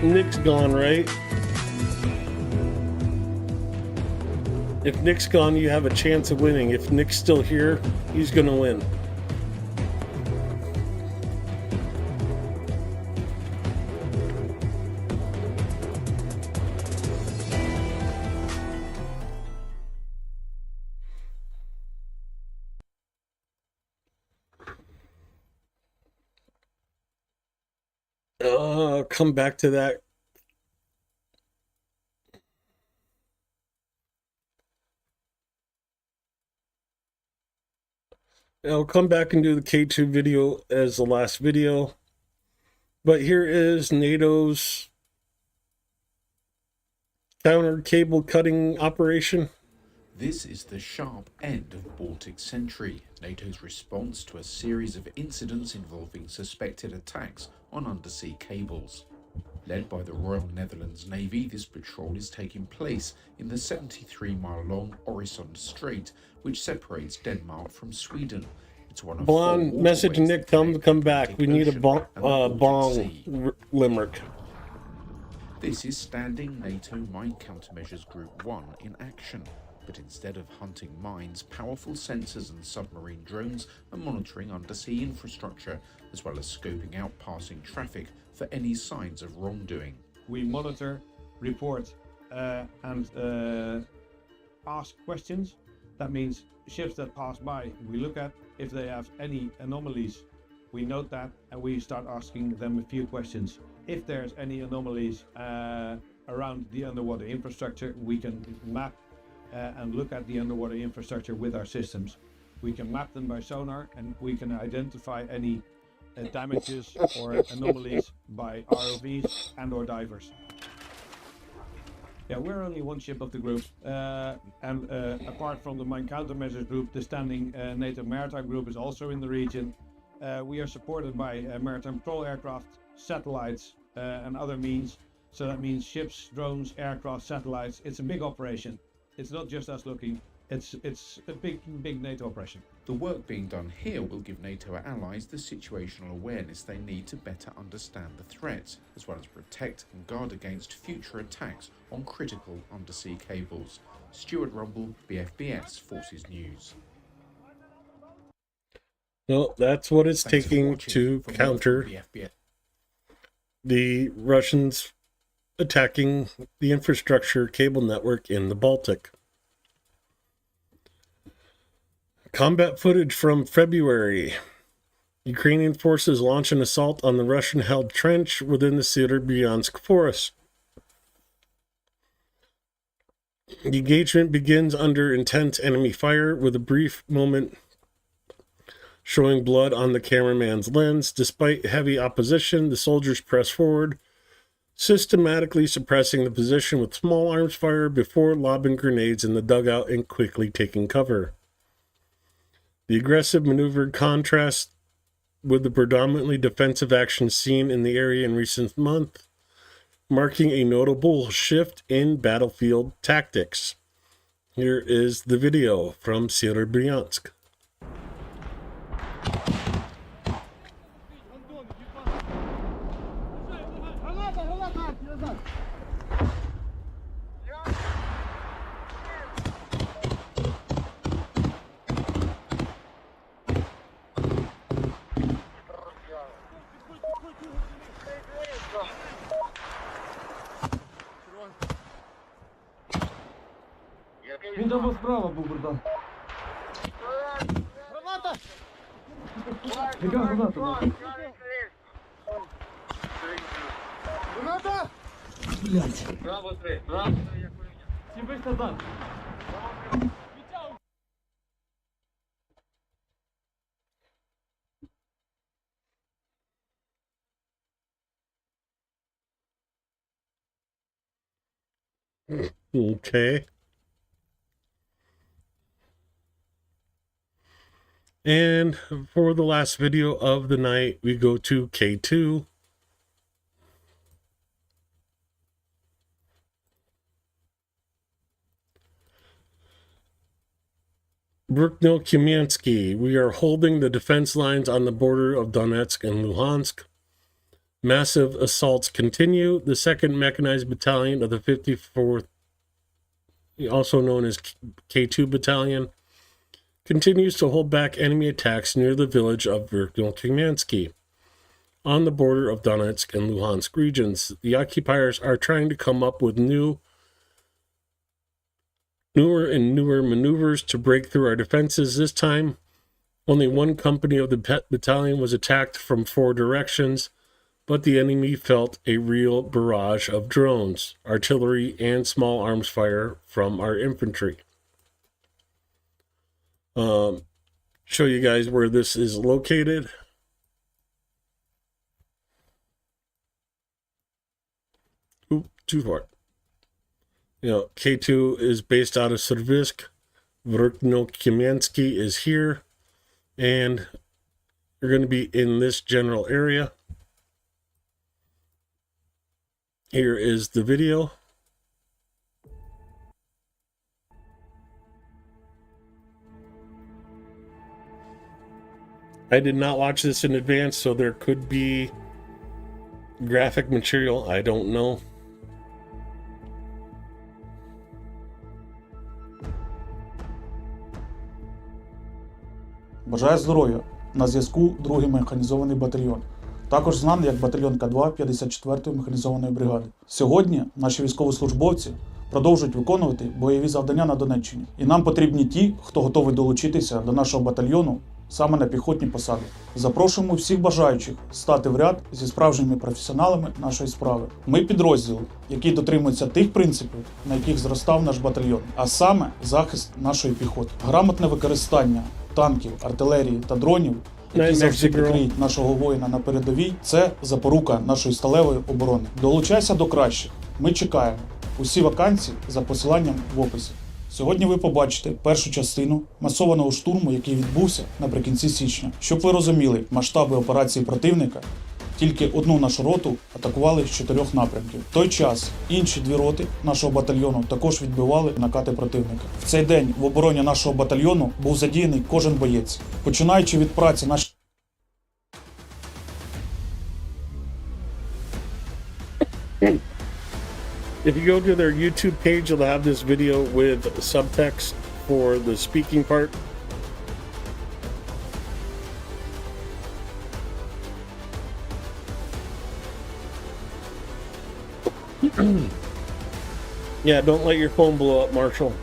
Nick's gone, right? If Nick's gone, you have a chance of winning. If Nick's still here, he's going to win. Come back to that. I'll come back and do the K2 video as the last video. But here is NATO's counter cable cutting operation. This is the sharp end of Baltic Sentry, NATO's response to a series of incidents involving suspected attacks on undersea cables. Led by the Royal Netherlands Navy, this patrol is taking place in the 73-mile-long Øresund Strait, which separates Denmark from Sweden. It's one of Blonde, message Nick, come back. We need a bong limerick. This is standing NATO Mine Countermeasures Group 1 in action. But instead of hunting mines, powerful sensors and submarine drones are monitoring undersea infrastructure, as well as scoping out passing traffic for any signs of wrongdoing. We monitor, report, and ask questions. That means ships that pass by, we look at. If they have any anomalies, we note that, and we start asking them a few questions. If there's any anomalies around the underwater infrastructure, we can map and look at the underwater infrastructure with our systems. We can map them by sonar, and we can identify any damages or anomalies by ROVs and or divers. Yeah, we're only one ship of the group, and apart from the Mine Countermeasures Group, the standing NATO Maritime Group is also in the region. We are supported by maritime patrol aircraft, satellites, and other means. So that means ships, drones, aircraft, satellites. It's a big operation. It's not just us looking. It's a big NATO operation. The work being done here will give NATO allies the situational awareness they need to better understand the threats, as well as protect and guard against future attacks on critical undersea cables. Stuart Rumble, BFBS Forces News. Well, that's what it's taking to counter the Russians attacking the infrastructure cable network in the Baltic. Combat footage from February. Ukrainian forces launch an assault on the Russian-held trench within the Sierbyansk forest. The engagement begins under intense enemy fire with a brief moment showing blood on the cameraman's lens. Despite heavy opposition, the soldiers press forward, systematically suppressing the position with small arms fire before lobbing grenades in the dugout and quickly taking cover. The aggressive maneuver contrasts with the predominantly defensive action seen in the area in recent months, marking a notable shift in battlefield tactics. Here is the video from Sierbyansk. Він там справа був, братан. Граната! Яка граната? Граната! Блядь. Браво, 3. Браво. Сібись назад. Okay. And for the last video of the night, we go to K2. Brukno-Kamiansky. We are holding the defense lines on the border of Donetsk and Luhansk. Massive assaults continue. The 2nd Mechanized Battalion of the 54th, also known as K2 Battalion, continues to hold back enemy attacks near the village of Brukno-Kamiansky on the border of Donetsk and Luhansk regions. The occupiers are trying to come up with newer and newer maneuvers to break through our defenses. This time, only one company of the battalion was attacked from 4 directions. but the enemy felt a real barrage of drones, artillery, and small arms fire from our infantry. Show you guys where this is located. Oop, too far. K2 is based out of Servisk. Vrukno-Kamiensky is here. And you're going to be in this general area. Here is the video. I did not watch this in advance, so there could be graphic material. I don't know. Бажаю здоров'я. На зв'язку 2-й механізований батальйон. Також знаний як батальйон К2 54-ї механізованої бригади. Сьогодні наші військовослужбовці продовжують виконувати бойові завдання на Донеччині. І нам потрібні ті, хто готовий долучитися до нашого батальйону саме на піхотні посади. Запрошуємо всіх бажаючих стати в ряд зі справжніми професіоналами нашої справи. Ми підрозділ, який дотримується тих принципів, на яких зростав наш батальйон, а саме захист нашої піхоти. Грамотне використання танків, артилерії та дронів, які завжди прикриють нашого воїна на передовій, це запорука нашої сталевої оборони. Долучайся до кращих. Ми чекаємо. Усі вакансії за посиланням в описі. Сьогодні ви побачите першу частину масованого штурму, який відбувся наприкінці січня. Щоб ви розуміли масштаби операції противника, тільки одну нашу роту атакували з 4 напрямків. В той час інші 2 роти нашого батальйону також відбивали накати противника. В цей день в обороні нашого батальйону був задіяний кожен боєць. Починаючи від праці If you go to their YouTube page, you'll have this video with subtext for the speaking part. Yeah, don't let your phone blow up, Marshall.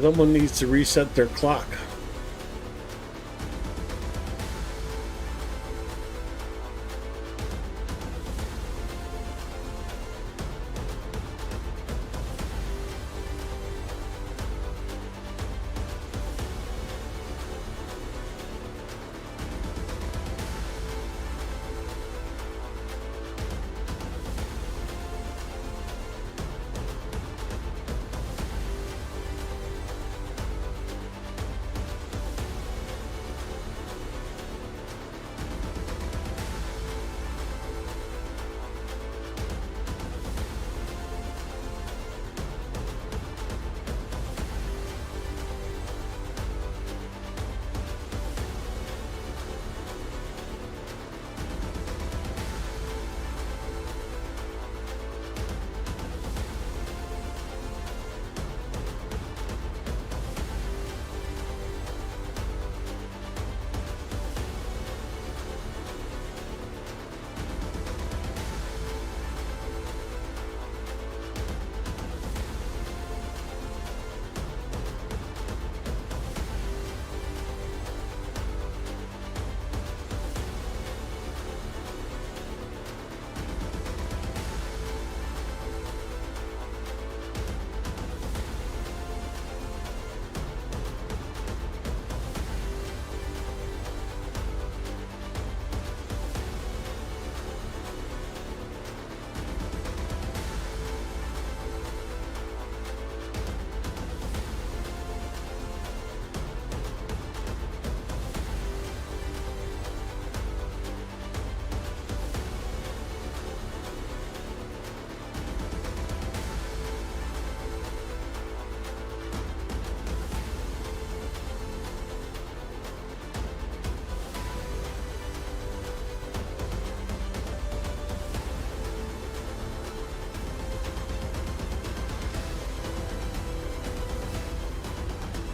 Someone needs to reset their clock.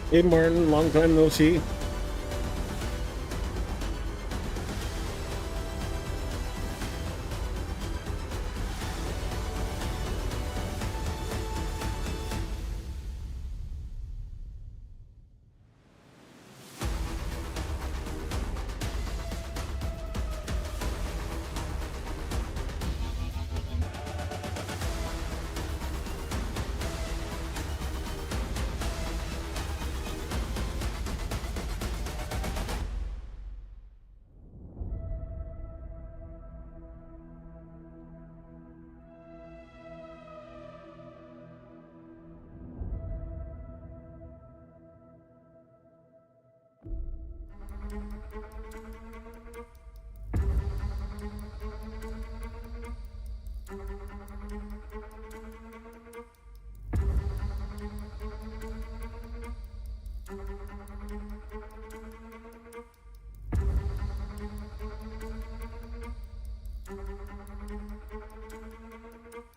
Hey Martin, long time no see.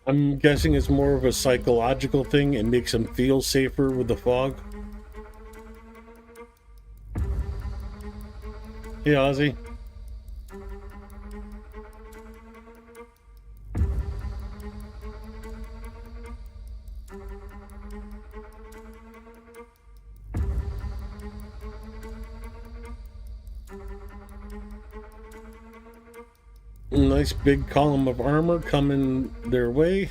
I'm guessing it's more of a psychological thing. It makes them feel safer with the fog. Hey, Ozzy. Nice big column of armor coming their way.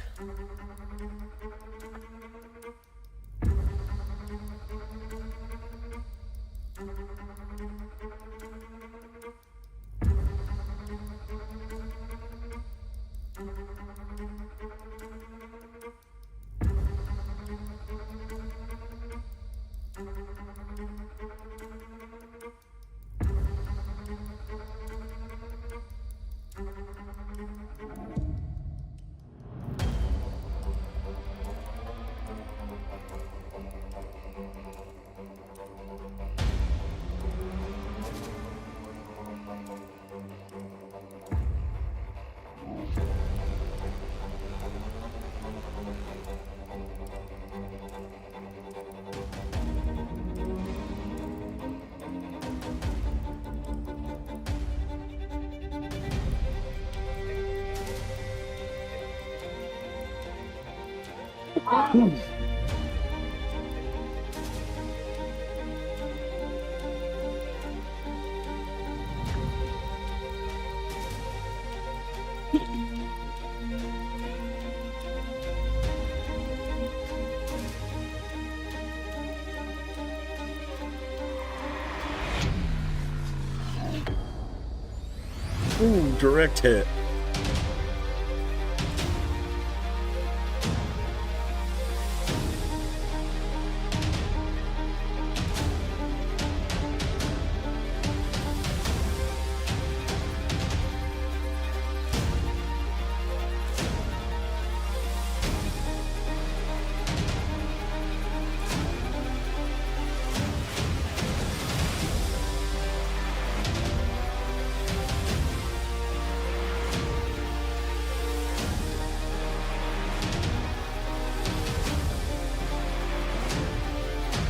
Ooh, direct hit.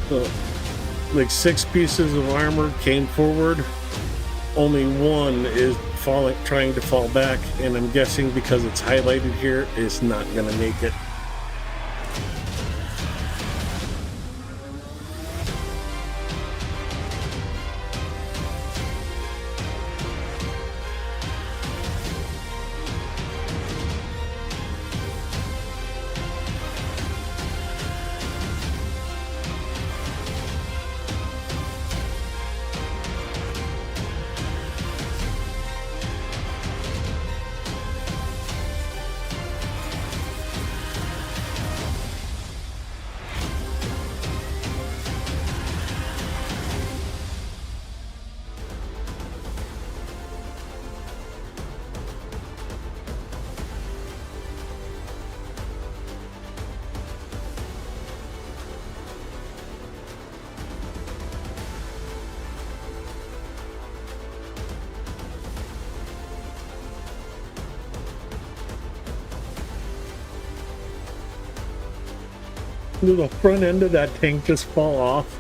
So, like 6 pieces of armor came forward. Only one is trying to fall back, and I'm guessing because it's highlighted here, it's not gonna make it. Did the front end of that tank just fall off?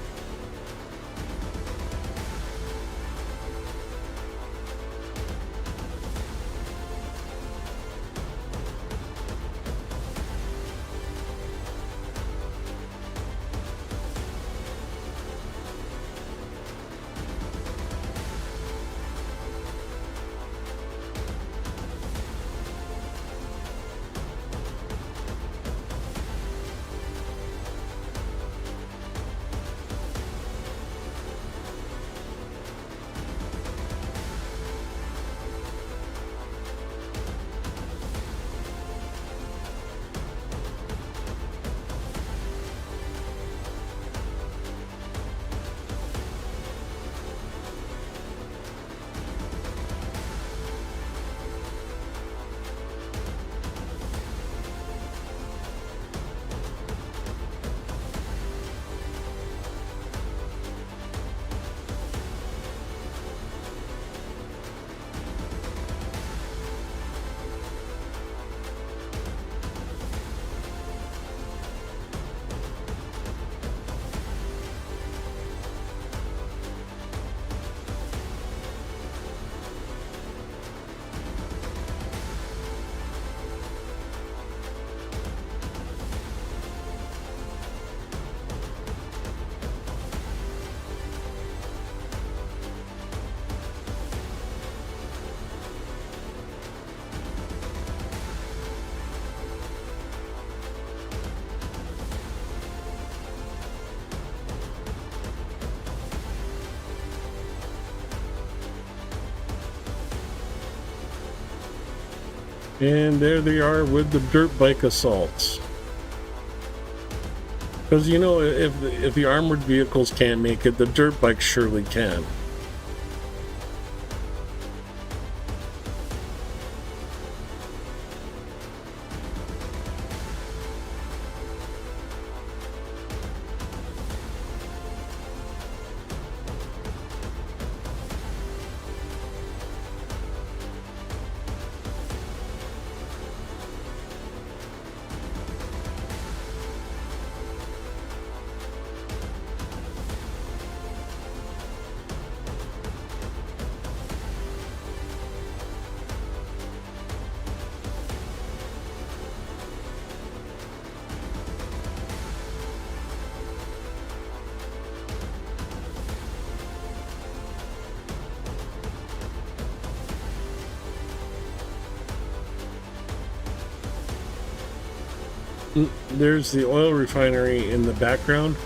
And there they are with the dirt bike assaults. Because, you know, if the armored vehicles can't make it, the dirt bikes surely can. There's the oil refinery in the background.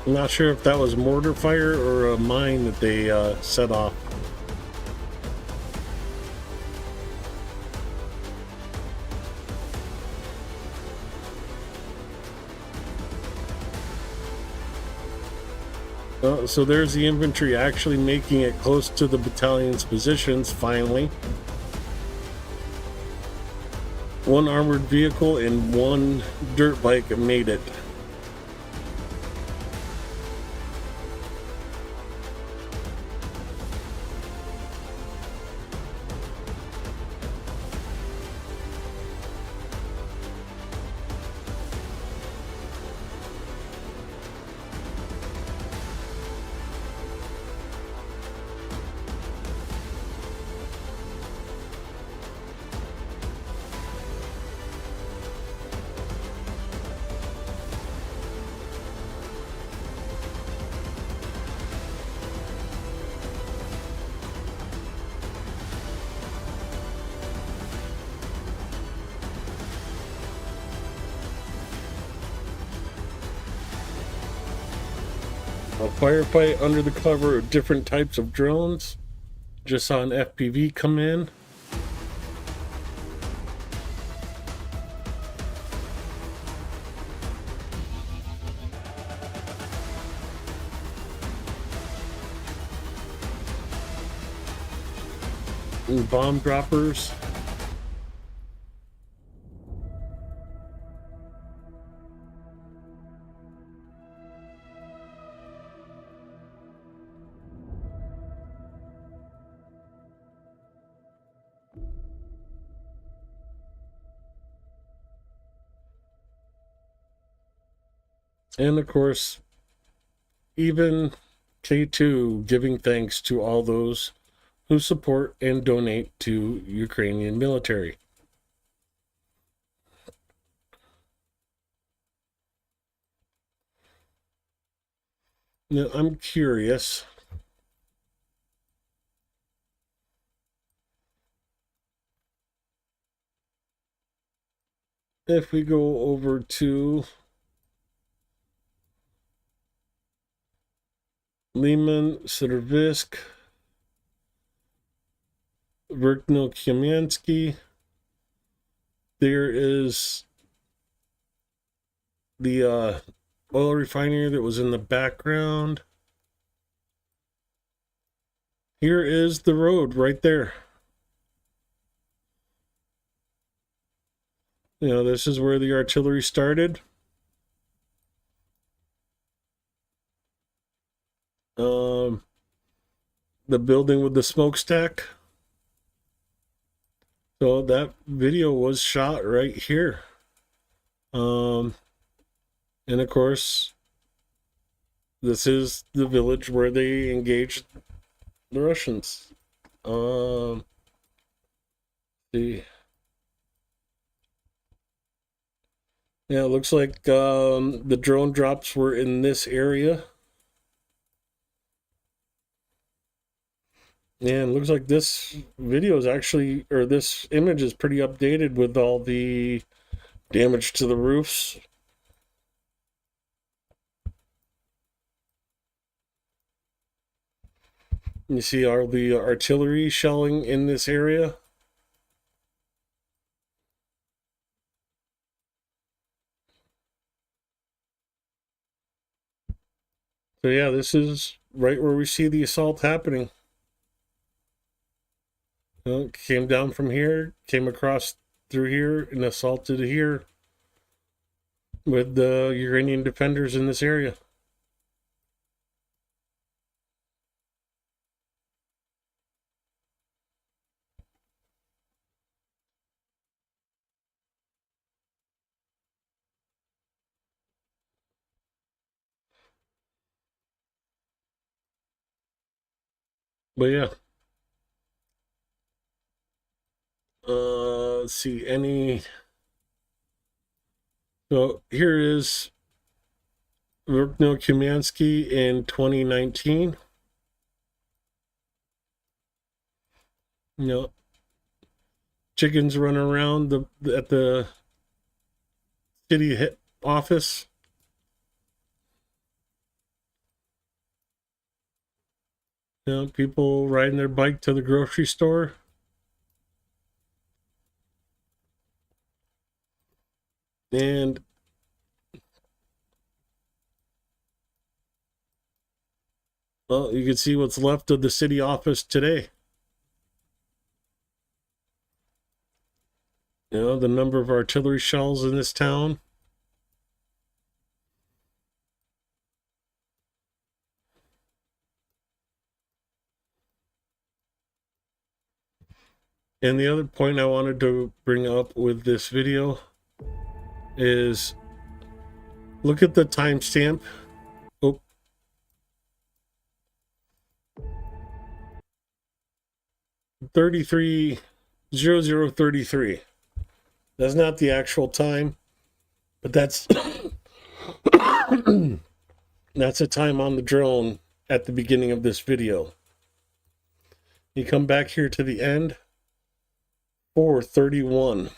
I'm not sure if that was mortar fire or a mine that they set off. So there's the infantry actually making it close to the battalion's positions, finally. One armored vehicle and one dirt bike made it. A firefight under the cover of different types of drones. Just saw an FPV come in. And bomb droppers. And of course, even K2 giving thanks to all those who support and donate to Ukrainian military. Now, I'm curious. If we go over to Liman, Sidervisk, Verkno Kamiansky, there is the oil refinery that was in the background. Here is the road right there. You know, this is where the artillery started. The building with the smokestack. So that video was shot right here. And of course, this is the village where they engaged the Russians. See. Yeah, it looks like the drone drops were in this area. And it looks like this video is actually, or this image is pretty updated with all the damage to the roofs. You see all the artillery shelling in this area. So yeah, this is right where we see the assault happening. Came down from here, came across through here, and assaulted here with the Ukrainian defenders in this area. But yeah. Let's see, so here is Verkno Kumansky in 2019. Chickens running around at the city office. People riding their bike to the grocery store. And well, you can see what's left of the city office today. The number of artillery shells in this town. And the other point I wanted to bring up with this video is look at the timestamp. Oh. 0033. That's not the actual time, but that's that's a time on the drone at the beginning of this video. You come back here to the end, 4:31.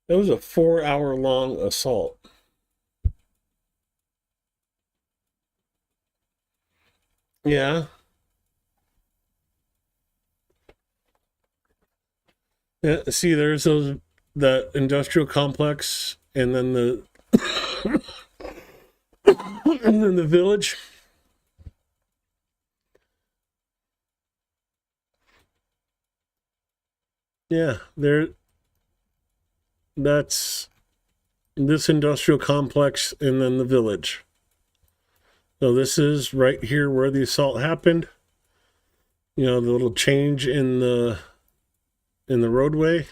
That was a 4-hour long assault. Yeah. Yeah, see, there's that industrial complex, and then the and then the village. Yeah, that's this industrial complex and then the village. So this is right here where the assault happened. The little change in the roadway.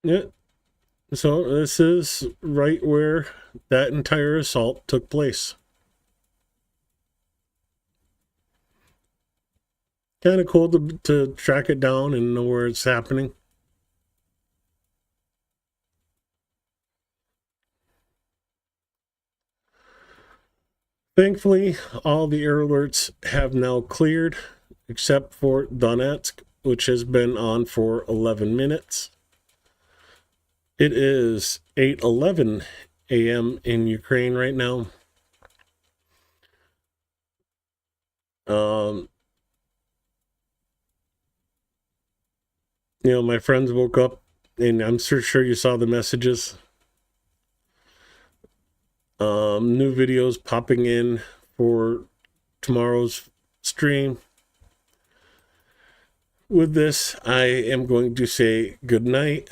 Yeah. So this is right where that entire assault took place. Kind of cool to track it down and know where it's happening. Thankfully, all the air alerts have now cleared, except for Donetsk, which has been on for 11 minutes. It is 8:11 a.m. in Ukraine right now. My friends woke up, and I'm sure you saw the messages. New videos popping in for tomorrow's stream. With this, I am going to say good night.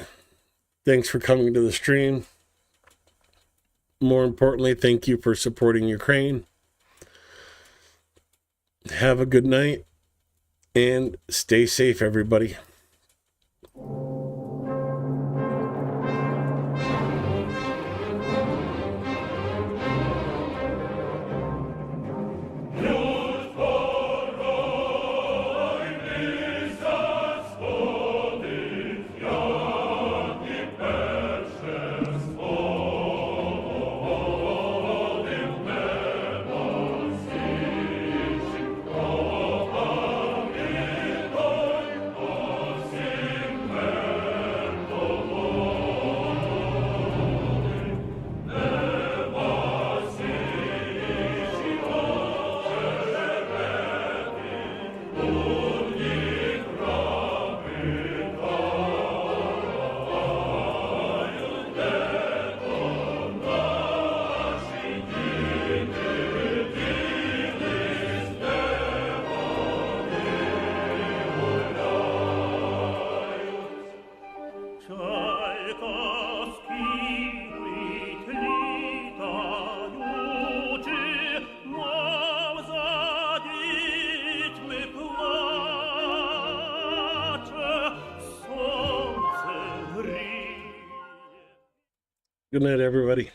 Thanks for coming to the stream. More importantly, thank you for supporting Ukraine. Have a good night and stay safe, everybody. Good night, everybody.